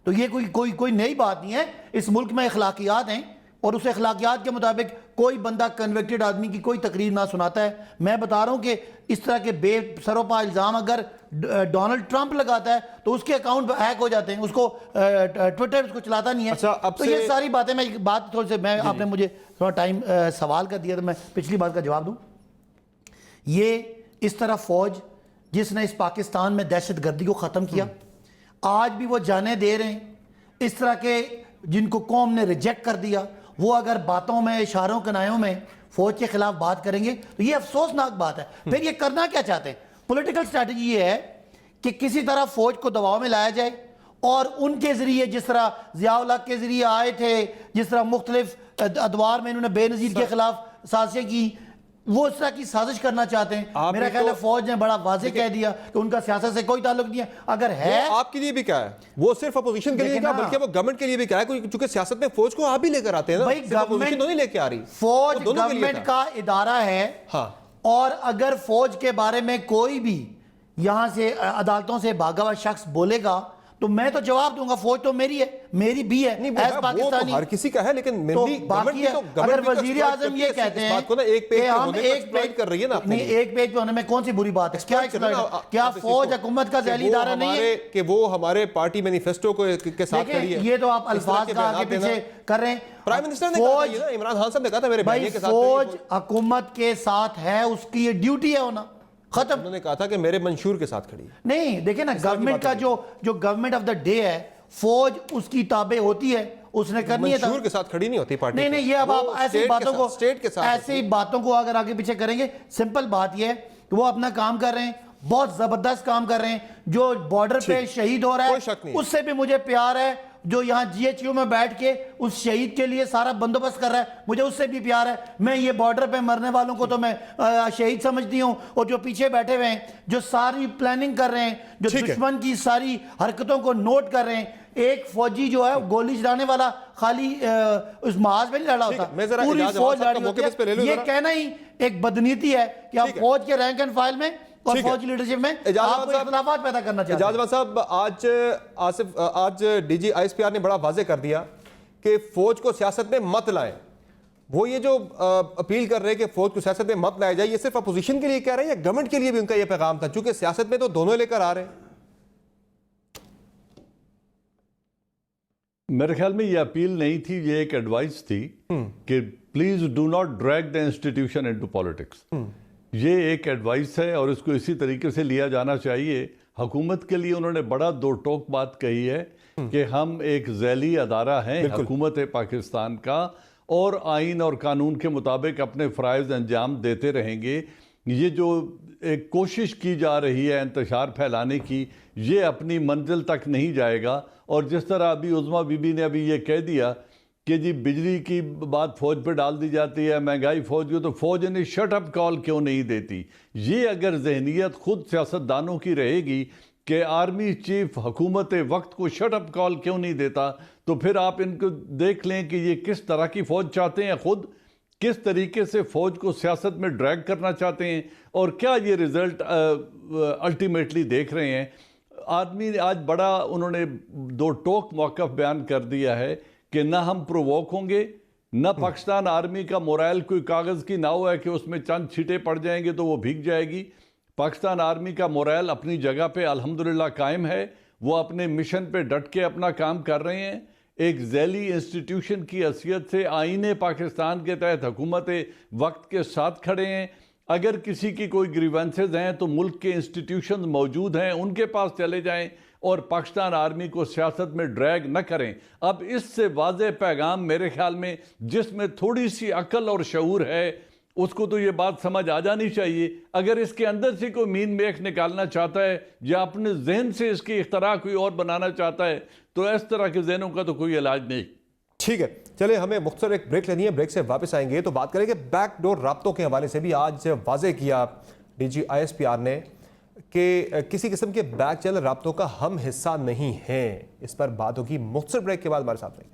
Speaker 7: तो ये कोई नई बात नहीं है। इस मुल्क में अखलाकियात हैं और उस अखलाकियात के मुताबिक कोई बंदा कन्विक्टेड आदमी की कोई तकरीर ना सुनाता है। मैं बता रहा हूँ कि इस तरह के बेसरोपा इल्ज़ाम अगर डोनाल्ड ट्रंप लगाता है तो उसके अकाउंट हैक हो जाते हैं, उसको ट्विटर उसको चलाता नहीं है।
Speaker 1: अच्छा, अब
Speaker 7: तो ये सारी बातें, मैं बात थोड़ी सी, मैं आपने मुझे थोड़ा टाइम सवाल कर दिया तो मैं पिछली बात का जवाब दूँ। ये इस तरह फौज जिसने इस पाकिस्तान में दहशत गर्दी को ख़त्म किया, आज भी वो जाने दे रहे हैं। इस तरह के जिनको कौम ने रिजेक्ट कर दिया, वो अगर बातों में, इशारों कनायों में फौज के खिलाफ बात करेंगे तो ये अफसोसनाक बात है। फिर ये करना क्या चाहते हैं? पॉलिटिकल स्ट्रैटेजी ये है कि किसी तरह फौज को दबाव में लाया जाए और उनके जरिए, जिस तरह ज़ियाउल हक के जरिए आए थे, जिस तरह मुख्तलिफ अदवार में इन्होंने बेनज़ीर के खिलाफ साजिशें की, वो इस तरह की साजिश करना चाहते हैं। मेरा ख्याल है फौज ने बड़ा वाज़ेह कह दिया कि उनका सियासत से कोई ताल्लुक नहीं है। अगर है,
Speaker 1: आपके लिए भी क्या है, वो सिर्फ अपोजिशन के लिए क्या, बल्कि वो गवर्नमेंट के लिए भी क्या है, क्योंकि सियासत में फौज को आप भी लेकर आते हैं ना।
Speaker 7: भाई गवर्नमेंट
Speaker 1: तो नहीं लेके आ रही,
Speaker 7: फौज गवर्नमेंट का इदारा है। और अगर फौज के बारे में कोई भी यहां से अदालतों से भागा हुआ शख्स बोलेगा तो मैं तो जवाब दूंगा, फौज तो मेरी है, मेरी भी है
Speaker 1: नहीं,
Speaker 7: एज
Speaker 1: वो
Speaker 7: पाकिस्तानी।
Speaker 1: तो हर किसी का है, लेकिन
Speaker 7: तो
Speaker 1: mainly
Speaker 7: बाकी है,
Speaker 1: government
Speaker 7: अगर
Speaker 1: भी तो
Speaker 7: वजीर
Speaker 1: exploit
Speaker 7: आजम
Speaker 1: करती
Speaker 7: ये
Speaker 1: है
Speaker 7: कहते
Speaker 1: इस
Speaker 7: हैं
Speaker 1: बात को ना, एक पेज
Speaker 7: कि
Speaker 1: पे
Speaker 7: हम
Speaker 1: होने को
Speaker 7: एक
Speaker 1: exploit
Speaker 7: पेज
Speaker 1: कर रही है ना अपने
Speaker 7: नहीं,
Speaker 1: लिए।
Speaker 7: एक पेज पे होने में कौन सी बुरी बात है? क्या
Speaker 1: Exploit कर रहे हैं ना,
Speaker 7: क्या
Speaker 1: आप इस चीज
Speaker 7: फौज
Speaker 1: को,
Speaker 7: हुकूमत का
Speaker 1: कि
Speaker 7: ज़ैली
Speaker 1: वो
Speaker 7: इदारा नहीं है?
Speaker 1: कि वो हमारे पार्टी मैनिफेस्टो के साथ खड़ी
Speaker 7: देखिए
Speaker 1: है।
Speaker 7: ये तो आप
Speaker 1: इस तरह
Speaker 7: अल्फाज
Speaker 1: के
Speaker 7: का आगे
Speaker 1: बयान देना।
Speaker 7: पीछे कर रहे हैं।
Speaker 1: प्राइम मिनिस्टर ने कहा था ये ना, इमरान खान साहब ने कहा था मेरे
Speaker 7: भाई
Speaker 1: बहनिया के साथ खड़ी है।
Speaker 7: फौज हुकूमत के साथ है, उसकी ये ड्यूटी है होना, खत्म।
Speaker 1: उन्होंने कहा था कि मेरे मंशूर के साथ खड़ी है।
Speaker 7: नहीं देखिए ना,
Speaker 1: इस तरह की
Speaker 7: गवर्नमेंट का
Speaker 1: बातें
Speaker 7: जो गवर्नमेंट ऑफ द डे है, फौज उसकी ताबे होती है, उसने करनी है।
Speaker 1: मंशूर के साथ खड़ी नहीं होती पार्टी।
Speaker 7: नहीं नहीं, ये अब
Speaker 1: वो
Speaker 7: आप ऐसी
Speaker 1: स्टेट के
Speaker 7: बातों
Speaker 1: साथ-
Speaker 7: को
Speaker 1: स्टेट के साथ
Speaker 7: ऐसी बातों को अगर आगे पीछे करेंगे, सिंपल बात ये है कि वो अपना काम कर रहे हैं, बहुत जबरदस्त काम कर रहे हैं। जो बॉर्डर पे शहीद हो रहा
Speaker 1: कोई शक
Speaker 7: है
Speaker 1: नहीं।
Speaker 7: उससे भी मुझे प्यार है, जो यहाँ जीएचयू में बैठ के उस शहीद के लिए सारा बंदोबस्त कर रहा है, मुझे उससे भी प्यार है। मैं ये बॉर्डर पे मरने वालों को तो मैं शहीद समझती हूँ, और जो पीछे बैठे हुए हैं, जो सारी प्लानिंग कर रहे हैं, जो
Speaker 1: ठीक है।
Speaker 7: दुश्मन की सारी हरकतों को नोट कर रहे हैं। एक फौजी जो है गोली चलाने वाला खाली उस महाज पे नहीं लड़ा
Speaker 1: ठीक
Speaker 7: होता,
Speaker 1: है, मैं जरा
Speaker 7: पूरी
Speaker 1: इजाज़
Speaker 7: फौज
Speaker 1: साहब का
Speaker 7: लड़ी
Speaker 1: मौके
Speaker 7: होती
Speaker 1: पे ले लूं
Speaker 7: है। ये
Speaker 1: जरा।
Speaker 7: कहना ही एक बदनीति है कि आप
Speaker 1: ठीक है।
Speaker 7: फौज के रैंक एंड फाइल में और
Speaker 1: ठीक है।
Speaker 7: फौज लीडरशिप में
Speaker 1: इजाज़
Speaker 7: आपको
Speaker 1: साहब-
Speaker 7: इख्तिलाफात पैदा करना चाहते हैं।
Speaker 1: इजाज़ साहब, आज डीजी आईएसपीआर ने बड़ा वाजे कर दिया कि फौज को सियासत में मत लाएं। वो ये जो अपील कर रहे हैं कि फौज को सियासत में मत लाया जाए, ये सिर्फ अपोजिशन के लिए कह रहे हैं या गवर्नमेंट के लिए भी उनका ये पैगाम था, क्योंकि सियासत में तो दोनों लेकर आ रहे हैं।
Speaker 5: मेरे ख्याल में ये अपील नहीं थी, ये एक एडवाइस थी कि please do not drag the institution into politics. ये एक एडवाइस है और इसको इसी तरीके से लिया जाना चाहिए। हुकूमत के लिए उन्होंने बड़ा दो टोक बात कही है कि हम एक ज़ैली अदारा हैं हुकूमत पाकिस्तान का, और आइन और कानून के मुताबिक अपने फ़राइज़ अंजाम देते रहेंगे। ये जो एक कोशिश की जा रही है इंतशार फैलाने की, ये अपनी मंजिल तक नहीं जाएगा। और जिस तरह अभी उज़मा बीबी ने अभी ये कह दिया कि जी बिजली की बात फ़ौज पे डाल दी जाती है, महंगाई फ़ौज की, तो फ़ौज ने शट अप कॉल क्यों नहीं देती? ये अगर जहनीत खुद सियासतदानों की रहेगी कि आर्मी चीफ हुकूमत वक्त को शट अप कॉल क्यों नहीं देता, तो फिर आप इनको देख लें कि ये किस तरह की फ़ौज चाहते हैं, खुद किस तरीके से फ़ौज को सियासत में ड्रैग करना चाहते हैं, और क्या ये रिज़ल्ट अल्टीमेटली देख रहे हैं। आदमी ने आज बड़ा उन्होंने दो टोक मौक़िफ़ बयान कर दिया है कि ना हम प्रोवोक होंगे, ना पाकिस्तान आर्मी का मोराल कोई कागज़ की नाव है कि उसमें चंद छींटे पड़ जाएंगे तो वो भीग जाएगी। पाकिस्तान आर्मी का मोराल अपनी जगह पे अल्हम्दुलिल्लाह कायम है, वो अपने मिशन पे डट के अपना काम कर रहे हैं। एक ज़ैली इंस्टीट्यूशन की हैसियत से आईने पाकिस्तान के तहत हुकूमत वक्त के साथ खड़े हैं। अगर किसी की कोई ग्रीवेंसेज हैं तो मुल्क के इंस्टीट्यूशन मौजूद हैं, उनके पास चले जाएं और पाकिस्तान आर्मी को सियासत में ड्रैग न करें। अब इससे वाज़ेह पैगाम मेरे ख्याल में जिसमें थोड़ी सी अक्ल और शऊर है उसको तो ये बात समझ आ जानी चाहिए। अगर इसके अंदर से कोई मीन मेख निकालना चाहता है या अपने जहन से इसकी इख्तरा कोई और बनाना चाहता है, तो इस तरह के जहनों का तो कोई इलाज नहीं।
Speaker 1: ठीक है, चलिए हमें मुख्तसर एक ब्रेक लेनी है, ब्रेक से वापस आएंगे तो बात करेंगे बैकडोर राब्तों के हवाले से भी। आज वाजे किया डीजी आईएसपीआर ने कि किसी किस्म के बैक चैनल राब्तों का हम हिस्सा नहीं हैं। इस पर बात होगी मुख्तसर ब्रेक के बाद। हमारे साथ रहेंगे।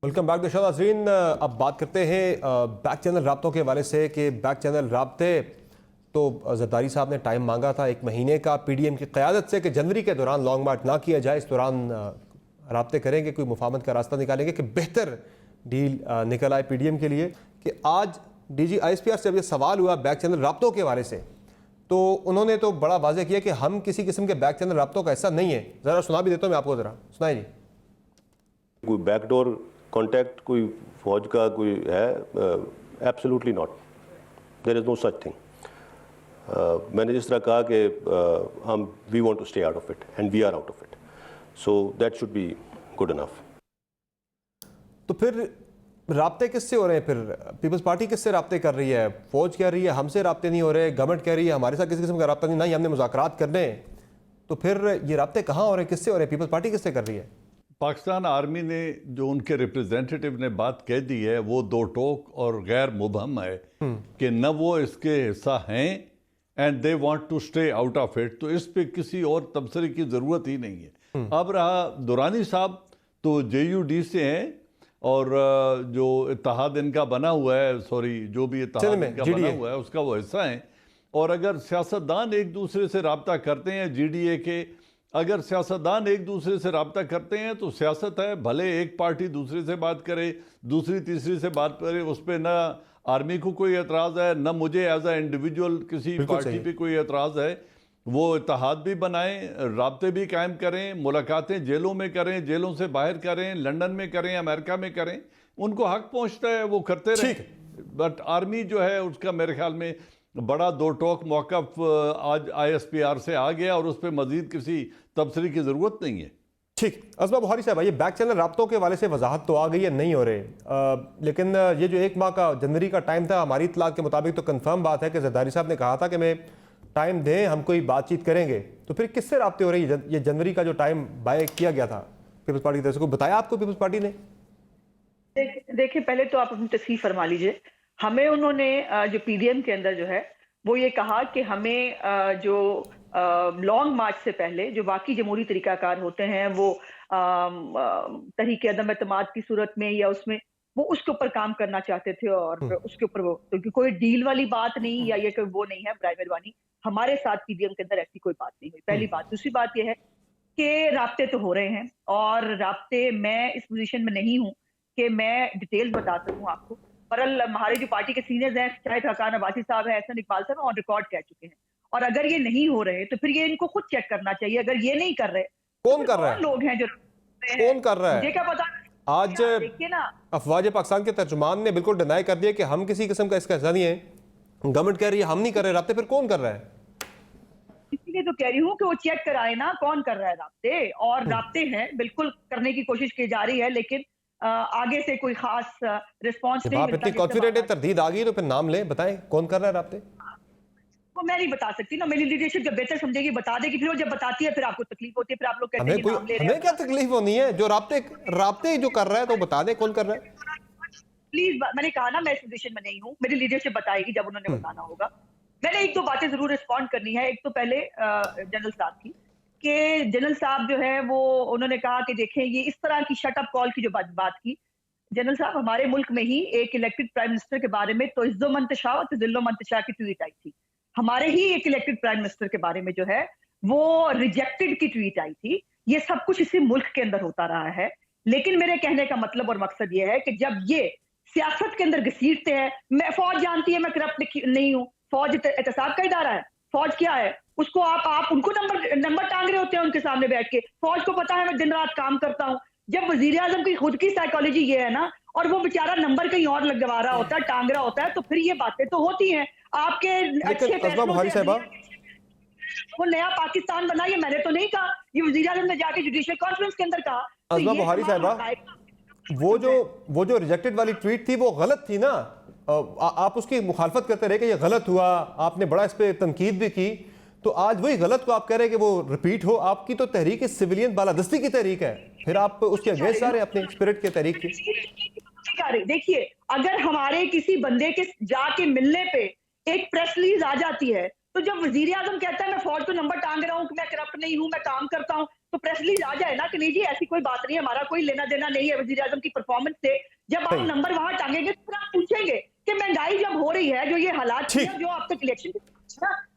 Speaker 1: वेलकम बैक द शो नाज़रीन। अब बात करते हैं बैक चैनल राब्तों के हवाले से कि बैक चैनल राब्ते तो जरदारी साहब ने टाइम मांगा था 1 महीने का पीडीएम की क़यादत से कि जनवरी के दौरान लॉन्ग मार्च ना किया जाए। इस दौरान राब्ते करेंगे, कोई मुफाहमत का रास्ता निकालेंगे कि बेहतर डील निकल आए पीडीएम के लिए। कि आज डीजी आईएसपीआर से जब ये सवाल हुआ बैक चैनल राब्तों के हवाले से, तो उन्होंने तो बड़ा वाज़ेह किया कि हम किसी किस्म के बैक चैनल राब्तों का हिस्सा नहीं है। ज़रा सुना भी देता हूँ मैं आपको, ज़रा सुनाइए जी।
Speaker 2: कोई बैकडोर कॉन्टैक्ट कोई फौज का कोई है? Absolutely not, there is no such thing. मैंने जिस तरह कहा कि हम we want to stay out of it and we are out of it, so that should be good enough.
Speaker 1: तो फिर राब्ते किससे हो रहे हैं? फिर पीपल्स पार्टी किससे राब्ते कर रही है? फौज कह रही है हमसे राब्ते नहीं हो रहे, गवर्नमेंट कह रही है हमारे साथ किसी किस्म का राब्ता नहीं, हमने मुज़ाकरात करने। तो फिर ये राब्ते कहाँ हो रहे हैं, किससे हो रहे हैं? पीपल्स पार्टी किससे कर रही है?
Speaker 5: पाकिस्तान आर्मी ने जो उनके रिप्रेजेंटेटिव ने बात कह दी है वो दो टोक और गैर मुबहम है कि न वो इसके हिस्सा हैं and they want to stay out of it, तो इस पे किसी और तबसरे की ज़रूरत ही नहीं है। अब रहा दुरानी साहब तो JUD से हैं और जो इत्तेहाद इनका बना हुआ है, सॉरी जो भी इत्तेहाद इनका बना हुआ है उसका वो हिस्सा है। और अगर सियासतदान एक दूसरे से रब्ता करते हैं GDA के, अगर सियासतदान एक दूसरे से रब्ता करते हैं तो सियासत है, भले एक पार्टी दूसरे से बात करे, दूसरी तीसरी से बात करे, उस पर ना आर्मी को कोई एतराज़ है, ना मुझे एज ए इंडिविजुअल किसी पार्टी पे कोई एतराज़ है। वो इत्तेहाद भी बनाएं, राब्ते भी कायम करें, मुलाकातें जेलों में करें, जेलों से बाहर करें, लंदन में करें, अमेरिका में करें, उनको हक पहुंचता है वो करते रहें। बट आर्मी जो है उसका मेरे ख्याल में बड़ा दो टोक मौक़िफ़ आज ISPR से आ गया और उस पर मजीद किसी तबसरे की ज़रूरत नहीं है।
Speaker 1: ठीक, असमा बुखारी साहब, ये बैक चैनल राब्तों के वाले से वजाहत तो आ गई है, नहीं हो रहे, लेकिन ये जो 1 माह का जनवरी का टाइम था, हमारी इत्तलात के मुताबिक तो कंफर्म बात है कि जरदारी साहब ने कहा था कि मैं टाइम दें, हम कोई बातचीत करेंगे। तो फिर किससे राब्ते हो रही है? ये जनवरी का जो टाइम बाय किया गया था पीपल्स पार्टी की तरफ से, को बताया आपको पीपल्स पार्टी ने?
Speaker 6: देखिए, पहले तो आप अपनी तस्वीर फरमा लीजिए। हमें उन्होंने जो PDM के अंदर जो है वो ये कहा कि हमें जो लॉन्ग मार्च से पहले जो बाकी जमहूरी तरीकाकार होते हैं वो तहरीक अदम एतमाद की सूरत में या उसमें वो उसके ऊपर काम करना चाहते थे और उसके ऊपर वो, क्योंकि कोई डील वाली बात नहीं या ये कोई वो नहीं है, बराए मेहरबानी हमारे साथ PDM के अंदर ऐसी कोई बात नहीं हुई, पहली बात। दूसरी बात ये है कि राब्ते तो हो रहे हैं और राब्ते, मैं इस पोजीशन में नहीं हूँ कि मैं डिटेल्स बता सकूँ आपको, पर हमारे जो पार्टी के सीनियर्स हैं, चाहे हकान अब्बासी साहब है, एहसन इकबाल साहब ऑन रिकॉर्ड कह चुके हैं। और अगर ये नहीं हो रहे तो फिर ये इनको खुद चेक करना चाहिए। अगर ये नहीं कर रहे,
Speaker 1: कौन कर रहा है?
Speaker 6: लोग हैं जो
Speaker 1: कौन कर रहा है?
Speaker 6: मुझे क्या पता।
Speaker 1: आज
Speaker 6: देखिए ना,
Speaker 1: अफवाज पाकिस्तान के तर्जुमान ने बिल्कुल डिनाई कर दिया कि हम किसी किस्म का इसका हिस्सा नहीं है, गवर्नमेंट कह रही है हम नहीं कर रहे राब्ते, फिर कौन कर रहा है?
Speaker 6: इसलिए तो कह रही हूँ कि वो चेक कराए ना कौन कर रहा है राब्ते, और राब्ते हैं बिल्कुल करने की कोशिश की जा रही है, लेकिन आगे से कोई खास रिस्पॉन्स नहीं मिलता।
Speaker 1: इतनी कॉन्फिडेंट है, तरदीद आ गई तो फिर नाम ले, बताएं कौन कर रहा है राब्ते?
Speaker 6: वो मैं नहीं बता सकती ना, मेरी लीडरशिप जब बेहतर समझेगी बता देगी, फिर वो जब बताती है फिर आपको तकलीफ होती है, फिर आप लोग कहते हैं कि नाम ले रहे हैं।
Speaker 1: हमें क्या तकलीफ होनी है? जो राब्ते जो कर रहा है तो बता दे कौन कर रहा है।
Speaker 6: प्लीज, मैंने कहा ना मैं इस पोजीशन में नहीं हूँ, मेरी लीडरशिप बताएगी जब उन्होंने बताना होगा। मैंने एक दो बातें जरूर रिस्पॉन्ड करनी है। एक तो पहले जनरल साहब की, कि जनरल साहब जो है वो उन्होंने कहा कि देखें ये इस तरह की शट अप कॉल की जो बात की, जनरल साहब हमारे मुल्क में ही एक इलेक्टेड प्राइम मिनिस्टर के बारे में तो इज्जो मंतशा और तजिल्लो मंतशा की ट्वीट आई थी। हमारे ही एक इलेक्टेड प्राइम मिनिस्टर के बारे में जो है वो रिजेक्टेड की ट्वीट आई थी। ये सब कुछ इसी मुल्क के अंदर होता रहा है, लेकिन मेरे कहने का मतलब और मकसद ये है कि जब ये सियासत के अंदर घसीटते हैं, मैं फौज जानती है मैं करप्ट नहीं हूँ, फौज एहतसाब का इदारा है, फौज क्या है उसको आप उनको नंबर टांग रहे होते हैं उनके सामने बैठ के। फौज को पता है मैं दिन रात काम करता हूँ। जब वजीर आजम की खुद की साइकोलॉजी ये है ना, और वो बेचारा नंबर कहीं और लगवा रहा होता है, टांग रहा होता है, तो फिर ये बातें तो होती हैं। आपके अच्छे
Speaker 1: बुखारी साहबा,
Speaker 6: वो नया पाकिस्तान बना, ये मैंने तो नहीं कहा, ये वजीर आजम ने जाके जुडिशियल कॉन्फ्रेंस के अंदर कहा।
Speaker 1: अज़मा बुखारी साहबा, वो जो रिजेक्टेड वाली ट्वीट थी वो गलत थी ना, आप उसकी मुखालफत करते रहे कि ये गलत हुआ, आपने बड़ा इस पर तनकीद भी की, तो आज वही गलत को आप कह रहे हैं कि वो रिपीट हो। आपकी तो तहरीक सिविलियन बालादस्ती की तहरीक है, फिर आप उसके अगेंस्ट आ रहे हैं अपने स्पिरिट के तहरीक की।
Speaker 6: देखिए, अगर हमारे किसी बंदे के जाके मिलने पे एक प्रेस रिलीज आ जाती है, तो जब वजीर आजम कहता है मैं फौज को नंबर टांग रहा हूँ, मैं करप्ट नहीं हूँ, मैं काम करता हूँ, तो प्रेस रिलीज आ जाए ना कि नहीं जी ऐसी कोई बात नहीं है, हमारा कोई लेना देना नहीं है वजीर आजम की परफॉर्मेंस से। जब आप नंबर वहां टांगेंगे तो आप पूछेंगे कि महंगाई जब हो रही है, जो ये हालात जो आप तक इलेक्शन,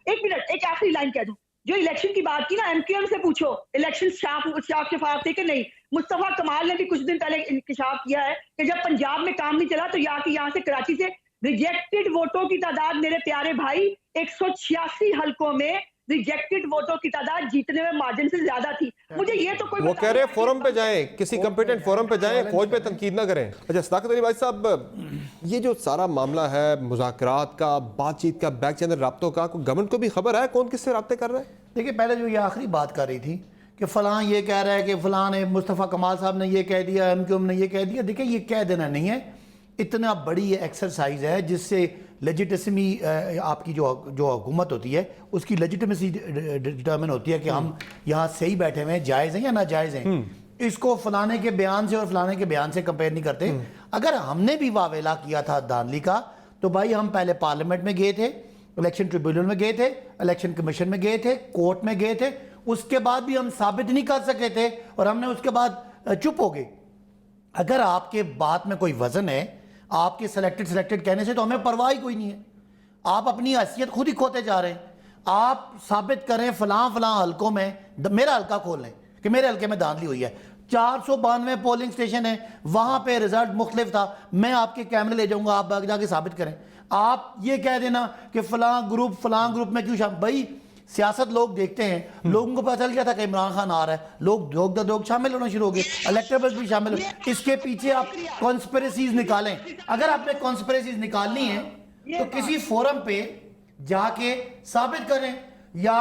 Speaker 6: एक मिनट, एक आखिरी लाइन कह दूं, जो इलेक्शन की बात की ना, MQM से पूछो इलेक्शन शफाफ थे कि नहीं। मुस्तफा कमाल ने भी कुछ दिन पहले इंकशाफ किया है कि जब पंजाब में काम नहीं चला तो यहाँ से कराची से रिजेक्टेड वोटों की तादाद, मेरे प्यारे भाई, 186 हलकों में रिजेक्टेड वोटों की तादाद जीतने में मार्जिन से ज्यादा थी। मुझे ये तो कोई,
Speaker 1: वो कह रहे हैं फोरम पे जाएं, किसी कंपिटेंट फोरम पे जाएं, फौज पे तनकीद ना करें। अच्छा सदाकत अली भाई साहब, ये जो सारा मामला है मुज़ाकरात का, बातचीत का, बैक चैनल राब्तों का, गवर्नमेंट को भी खबर है कौन किससे राब्ते कर रहा है?
Speaker 7: देखिए, पहले जो ये आखिरी बात कर रही थी कि फलां ये कह रहा है कि फलां ने, मुस्तफ़ा कमाल साहब ने ये कह दिया, MQM ने ये कह दिया। देखिए, ये कह देना नहीं है, इतना बड़ी एक्सरसाइज है जिससे लेजिटिमेसी आपकी जो हुकूमत होती है उसकी लेजिटिमेसी डिटर्मिन होती है कि हम यहाँ सही बैठे हुए हैं, जायज़ हैं या नाजायज़ हैं। इसको फलाने के बयान से और फलाने के बयान से कंपेयर नहीं करते। अगर हमने भी वावेला किया था धांधली का, तो भाई हम पहले पार्लियामेंट में गए थे, इलेक्शन ट्रिब्यूनल में गए थे, इलेक्शन कमीशन में गए थे, कोर्ट में गए थे, उसके बाद भी हम साबित नहीं कर सके थे और हमने उसके बाद चुप हो गए। अगर आपके बात में कोई वजन है, आपके सिलेक्टेड कहने से तो हमें परवाह ही कोई नहीं है। आप अपनी हैसियत खुद ही खोते जा रहे हैं। आप साबित करें फलां हलकों में, मेरा हल्का खोल लें कि मेरे हल्के में धांधली हुई है। 492 पोलिंग स्टेशन है, वहां पे रिजल्ट मुख्तलिफ था। मैं आपके कैमरे ले जाऊंगा, आप जाके साबित करें। आप ये कह देना कि फलां ग्रुप में क्यों शामिल। भाई सियासत लोग देखते हैं, लोगों को पता चल गया था कि इमरान खान आ रहा है, लोग दोग शामिल होना शुरू हो गए, इलेक्टेबल्स भी शामिल हो। इसके पीछे आप कॉन्स्पिरेसीज निकालें। अगर आपने कॉन्स्पिरेसीज निकालनी है तो किसी फोरम पे जाके साबित करें, या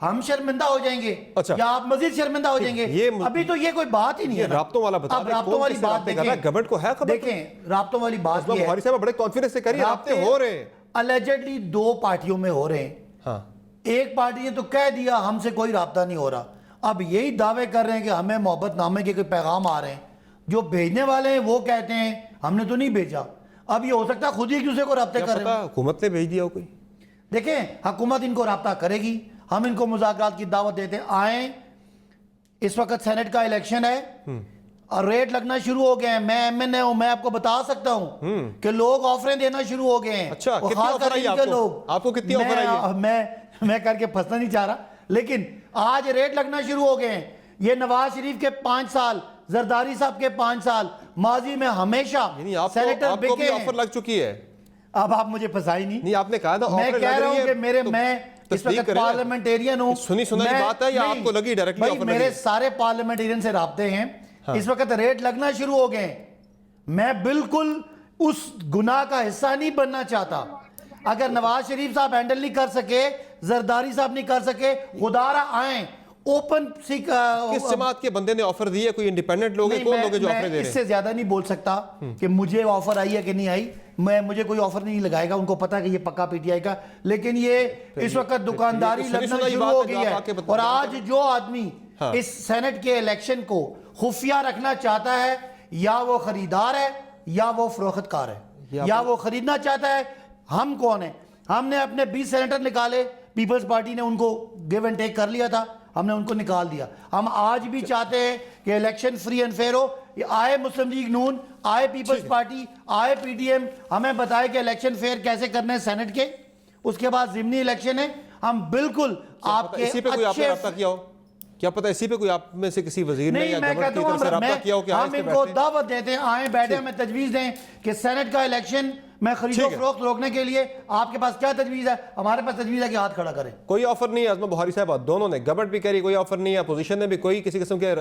Speaker 7: हम शर्मिंदा हो जाएंगे,
Speaker 1: अच्छा,
Speaker 7: या आप मजीद शर्मिंदा हो जाएंगे। अभी तो ये कोई बात ही नहीं है।
Speaker 1: राब्तों वाला बता,
Speaker 7: अब राब्तों वाली बात
Speaker 1: गवर्नमेंट को है खबर।
Speaker 7: देखें राब्तों वाली बात ये है,
Speaker 1: साहब बड़े कॉन्फिडेंस से करिए, राब्ते हो रहे हैं।
Speaker 7: अलेजेडली 2 पार्टियों में हो रहे हैं।
Speaker 1: हाँ,
Speaker 7: एक पार्टी ने तो कह दिया हमसे कोई राब्ता नहीं हो रहा। अब यही दावे कर रहे हैं कि हमें मोहब्बतनामे के कोई पैगाम आ रहे हैं। जो भेजने वाले हैं वो कहते हैं हमने तो नहीं भेजा। अब ये हो सकता है खुद ही एक दूसरे को राब्ते कर रहे हैं।
Speaker 1: हुकूमत ने भेज दिया हो कोई।
Speaker 7: देखें हुकूमत इनको राब्ता करेगी, हम इनको मुज़ाकरात की दावत देते हैं, आए। इस वक्त सेनेट का इलेक्शन है और रेट लगना शुरू हो गए हैं। मैं एमएनए हूं, मैं आपको बता सकता हूं कि लोग ऑफरें देना शुरू हो गए हैं।
Speaker 1: अच्छा,
Speaker 7: और
Speaker 1: कितनी ऑफर आई आपको?
Speaker 7: लोग,
Speaker 1: आपको कितनी ऑफर आई है?
Speaker 7: मैं करके फंसना नहीं चाह रहा, लेकिन आज रेट लगना शुरू हो गए हैं। ये नवाज शरीफ के 5 साल, जरदारी साहब के 5 साल, माजी में हमेशा सेनेटर
Speaker 1: आपको भी ऑफर लग चुकी है।
Speaker 7: अब आप मुझे फंसाई नहीं,
Speaker 1: आपने कहा था
Speaker 7: मैं कह रहा हूं कि मैं इस वक्त पार्लियामेंटेरियन हूं।
Speaker 1: सुनी सुनाई बात है या आपको लगी डायरेक्टली ऑफर?
Speaker 7: मेरे सारे पार्लियामेंटेरियन से राब्ते हैं। हाँ। इस वक्त रेट लगना शुरू हो गए। मैं बिल्कुल उस गुनाह का हिस्सा नहीं बनना चाहता। अगर नवाज शरीफ साहब हैंडल नहीं कर सके, जरदारी साहब नहीं कर सके, खुदारा आए ओपन।
Speaker 1: किस जमात के बंदे ने ऑफर दी है? कोई इंडिपेंडेंट लोग हैं? कौन लोग हैं जो ऑफर दे रहे हैं?
Speaker 7: इससे ज्यादा नहीं बोल सकता कि मुझे ऑफर आई है कि नहीं आई। मुझे कोई ऑफर नहीं लगाएगा, उनको पता है कि ये पक्का पीटीआई का। लेकिन ये इस वक्त दुकानदारी लगना शुरू हो गई है। और आज जो आदमी इस सेनेट के इलेक्शन को खुफिया रखना चाहता है, या वो खरीदार है या वो फरोख्तकार है, या वो खरीदना चाहता है। हम कौन है? हमने अपने 20 सेनेटर निकाले, पीपल्स पार्टी ने उनको गिव एंड टेक कर लिया था, हमने उनको निकाल दिया। हम आज भी चाहते हैं कि इलेक्शन फ्री एंड फेयर हो। आए मुस्लिम लीग नून, आए पीपल्स पार्टी, आए पीडीएम, हमें बताए कि इलेक्शन फेयर कैसे करने हैं सेनेट के। उसके बाद जिमनी इलेक्शन है, हम बिल्कुल आपके
Speaker 1: इसी पे कोई आपने रब्ता किया हो? क्या पता इसी पे कोई आप में से किसी वजीर ने या गवर्नमेंट की तरफ से रब्ता किया हो कि
Speaker 7: हम इनको दावत देते हैं, आए बैठे, हमें तजवीज दें कि सेनेट का इलेक्शन मैं खरीदो फरोख्त रोकने के लिए आपके पास क्या तजवीज है? हमारे पास तजवीज है कि हाथ खड़ा करें।
Speaker 1: कोई ऑफर नहीं है। आजमा बुखारी साहब, दोनों ने, गवर्नमेंट भी कह रही कोई ऑफर नहीं है, अपोजिशन ने भी कोई किसी किस्म के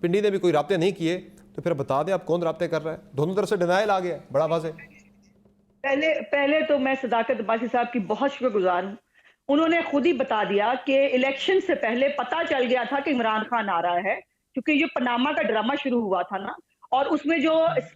Speaker 1: पिंडी ने भी कोई राब्ते नहीं किए। तो फिर बता दें आप कौन राब्ते कर रहा है? दोनों तरफ से डिनायल आ गया बड़ा वाज़ेह।
Speaker 6: पहले तो मैं सदाकत अब्बासी साहब की बहुत शुक्रगुजार हूँ। उन्होंने खुद ही बता दिया कि इलेक्शन से पहले पता चल गया था कि इमरान खान आ रहा है, क्योंकि जो पनामा का ड्रामा शुरू हुआ था ना, और उसमें जो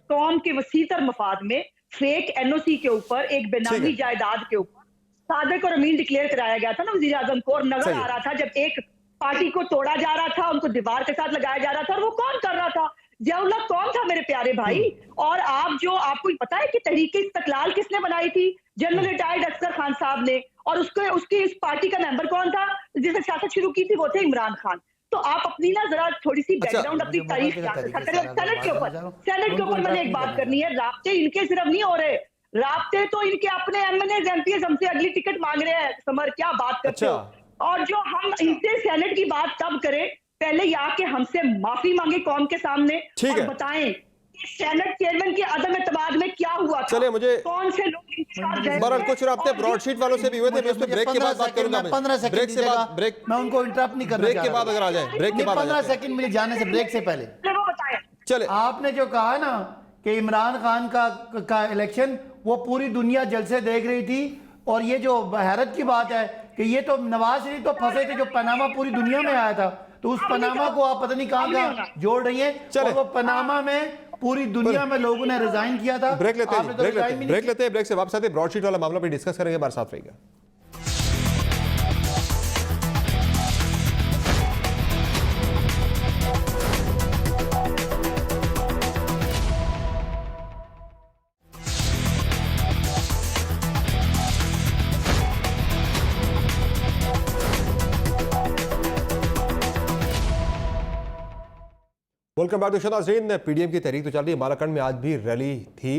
Speaker 6: कौम के वसीतर मफाद में फेक एनओसी के ऊपर, एक बेनामी जायदाद के ऊपर सादिक और अमीन डिक्लेयर कराया गया था ना वजीर आजम को, और नजर आ रहा था जब एक पार्टी को तोड़ा जा रहा था, उनको दीवार के साथ लगाया जा रहा था, और वो कौन कर रहा था? जियाउल्लाह कौन था मेरे प्यारे भाई? और आपको पता है कि तहरीक इस्तकलाल किसने बनाई थी? जनरल रिटायर्ड अफसर खान साहब ने। और उसके इस पार्टी का मेंबर कौन था जिसने सियासत शुरू की थी? वो थे इमरान खान। तो आप अपनी ना जरा थोड़ी सी बैकग्राउंड अपनी तारीफ सेनेट के ऊपर मैंने एक बात करनी है। राब्ते इनके सिर्फ नहीं हो रहे, राब्ते तो इनके अपने एमएनए एमपीएस हमसे अगली टिकट मांग रहे हैं। समर, क्या बात करते हो? और जो हम इनसे सेनेट की बात तब करें, पहले ये आके हमसे माफी मांगे कौम के सामने और बताएं सेनेट चेयरमैन के अदम एतमाद में क्या हुआ था।
Speaker 1: चलिए, मुझे
Speaker 6: कौन से लोग
Speaker 1: बरन कुछ राब्ते ब्रॉडशीट वालों से भी हुए थे। ब्रेक के बाद बात करूंगा।
Speaker 7: 15 सेकंड ब्रेक, मैं उनको इंटरप्ट नहीं करना।
Speaker 1: ब्रेक के बाद अगर आ जाए, ब्रेक के बाद
Speaker 7: 15 सेकंड मिले जाने से ब्रेक से पहले
Speaker 6: वो बताएं।
Speaker 1: चले,
Speaker 7: आपने जो कहा ना कि इमरान खान का इलेक्शन वो पूरी दुनिया जलसे देख रही थी, और ये जो हैरत की बात है कि ये तो नवाज शरीफ तो फंसे थे, जो पनामा पूरी दुनिया में आया था, तो उस पनामा को आप पता नहीं कहां जोड़ रही है। और वो पनामा में पूरी दुनिया में लोगों ने रिजाइन किया था।
Speaker 1: ब्रेक लेते हैं, ब्रेक से वापस आते, ब्रॉडशीट वाला मामला भी डिस्कस करेंगे। हमारे साथ रहिएगा। वेलकम बैक टू नाज़रीन। पीडीएम की तहरीक तो चल रही है, मालाकंड में आज भी रैली थी,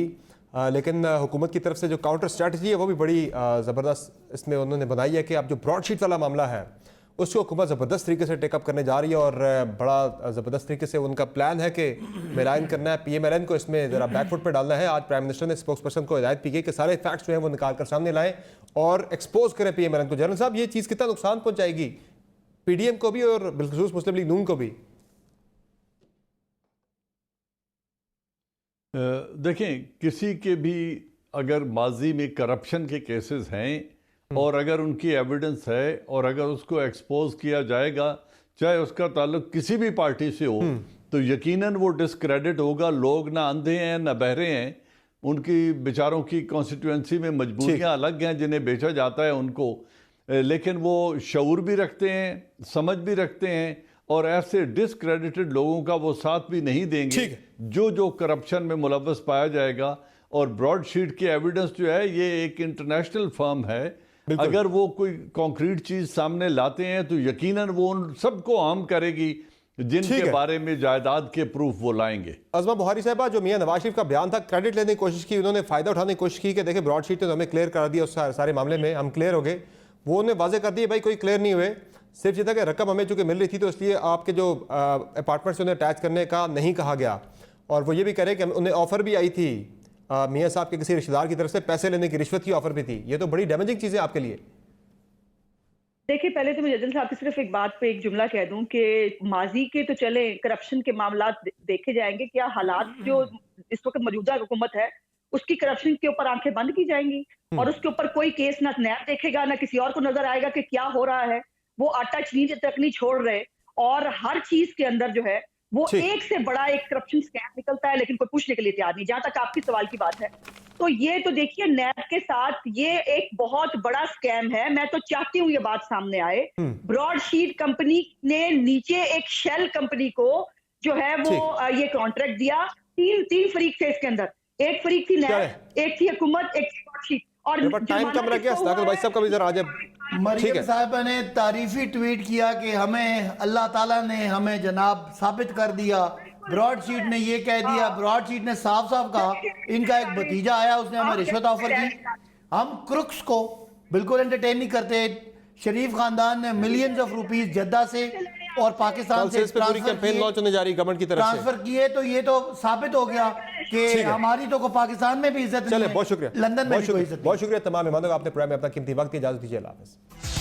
Speaker 1: लेकिन हुकूमत की तरफ से जो काउंटर स्ट्रैटेजी है वो भी बड़ी ज़बरदस्त इसमें उन्होंने बनाई है कि अब जो ब्रॉडशीट वाला मामला है उसको हुकूमत ज़बरदस्त तरीके से टेकअप करने जा रही है और बड़ा ज़बरदस्त तरीके से उनका प्लान है कि मिलान करना है, पीएमएलएन को इसमें ज़रा बैकफुट पर डालना है। आज प्राइम मिनिस्टर ने स्पोक्स पर्सन को हिदायत की गई कि सारे फैक्ट्स जो हैं वो निकाल कर सामने लाएं और एक्सपोज करें पीएमएलएन को। जनरल साहब, ये चीज़ कितना नुकसान पहुँचाएगी पीडीएम को भी और बिलखुसूस मुस्लिम लीग नून को भी?
Speaker 5: देखें, किसी के भी अगर माजी में करप्शन के केसेस हैं और अगर उनकी एविडेंस है और अगर उसको एक्सपोज किया जाएगा, चाहे उसका ताल्लुक किसी भी पार्टी से हो, तो यकीनन वो डिस्क्रेडिट होगा। लोग ना अंधे हैं ना बहरे हैं, उनकी बेचारों की कॉन्स्टिट्यूंसी में मजबूरियां अलग हैं जिन्हें बेचा जाता है उनको, लेकिन वो शऊर भी रखते हैं, समझ भी रखते हैं और ऐसे डिस्क्रेडिटेड लोगों का वो साथ भी नहीं देंगे जो करप्शन में मुलव्वस पाया जाएगा। और ब्रॉडशीट की एविडेंस जो है ये एक इंटरनेशनल फर्म है, अगर वो कोई कॉन्क्रीट चीज सामने लाते हैं तो यकीनन वो उन सबको आम करेगी जिनके बारे में जायदाद के प्रूफ वो लाएंगे।
Speaker 1: अज़मा बुहारी साहबा, जो मियां नवाज शरीफ का बयान था, क्रेडिट लेने की कोशिश की, उन्होंने फायदा उठाने की कोशिश की कि देखिए ब्रॉडशीट तो हमें क्लियर कर दिया, उस सारे मामले में हम क्लियर हो गए। वो उन्हें वाजे कर दिए भाई कोई क्लियर नहीं हुए, सिर्फ ये था कि रकम हमें चूंकि मिल रही थी तो इसलिए आपके जो अपार्टमेंट्स उन्हें अटैच करने का नहीं कहा गया। और वो ये भी कह रहे कि उन्हें ऑफर भी आई थी मियां साहब के किसी रिश्तेदार की तरफ से पैसे लेने की, रिश्वत की ऑफर भी थी। ये तो बड़ी डैमेजिंग चीज़ है आपके लिए।
Speaker 6: देखिए, पहले तो मैं जजल साहब की सिर्फ एक बात पे एक जुमला कह दूं कि माजी के तो चले करप्शन के मामला देखे जाएंगे, क्या हालात जो इस वक्त मौजूदा हुकूमत है उसकी करप्शन के ऊपर आंखें बंद की जाएंगी और उसके ऊपर कोई केस ना नैब देखेगा ना किसी और को नजर आएगा कि क्या हो रहा है। वो आटा चीनी तक नहीं छोड़ रहे और हर चीज के अंदर जो है वो एक से बड़ा एक करप्शन स्कैम निकलता है, लेकिन कोई पूछने के लिए तैयार नहीं। जहां तक आपकी सवाल की बात है तो ये तो देखिए नैब के साथ ये एक बहुत बड़ा स्कैम है। मैं तो चाहती हूँ ये बात सामने आए। ब्रॉडशीट कंपनी ने नीचे एक शेल कंपनी को जो है वो ये कॉन्ट्रैक्ट दिया। तीन फरीक थे इसके अंदर, एक फरीक थी नैब, एक थी हुकूमत, एक थी ब्रॉडशीट। और
Speaker 1: टाइम कम रह गया, भाई साहब का भी जरा आज
Speaker 7: मरियम साहिबा ने तारीफी ट्वीट किया कि हमें अल्लाह ताला ने हमें जनाब साबित कर दिया। ब्रॉडशीट ने ये कह दिया, ब्रॉडशीट ने साफ साफ कहा इनका एक भतीजा आया उसने हमें रिश्वत ऑफर की। हम क्रुक्स को बिल्कुल एंटरटेन नहीं करते। शरीफ खानदान ने मिलियंस ऑफ रुपीस जद्दा से और पाकिस्तान से ट्रांसफर किए, तो ये तो साबित हो गया कि हमारी तो पाकिस्तान में भी इज्जत नहीं है,
Speaker 1: बहुत शुक्रिया,
Speaker 7: लंदन में भी कोई इज्जत नहीं।
Speaker 1: बहुत शुक्रिया तमाम मेहमानों का, आपने प्रोग्राम में अपना कीमती वक्त दिया। इजाजत दीजिए, अल्लाह हाफ़िज़।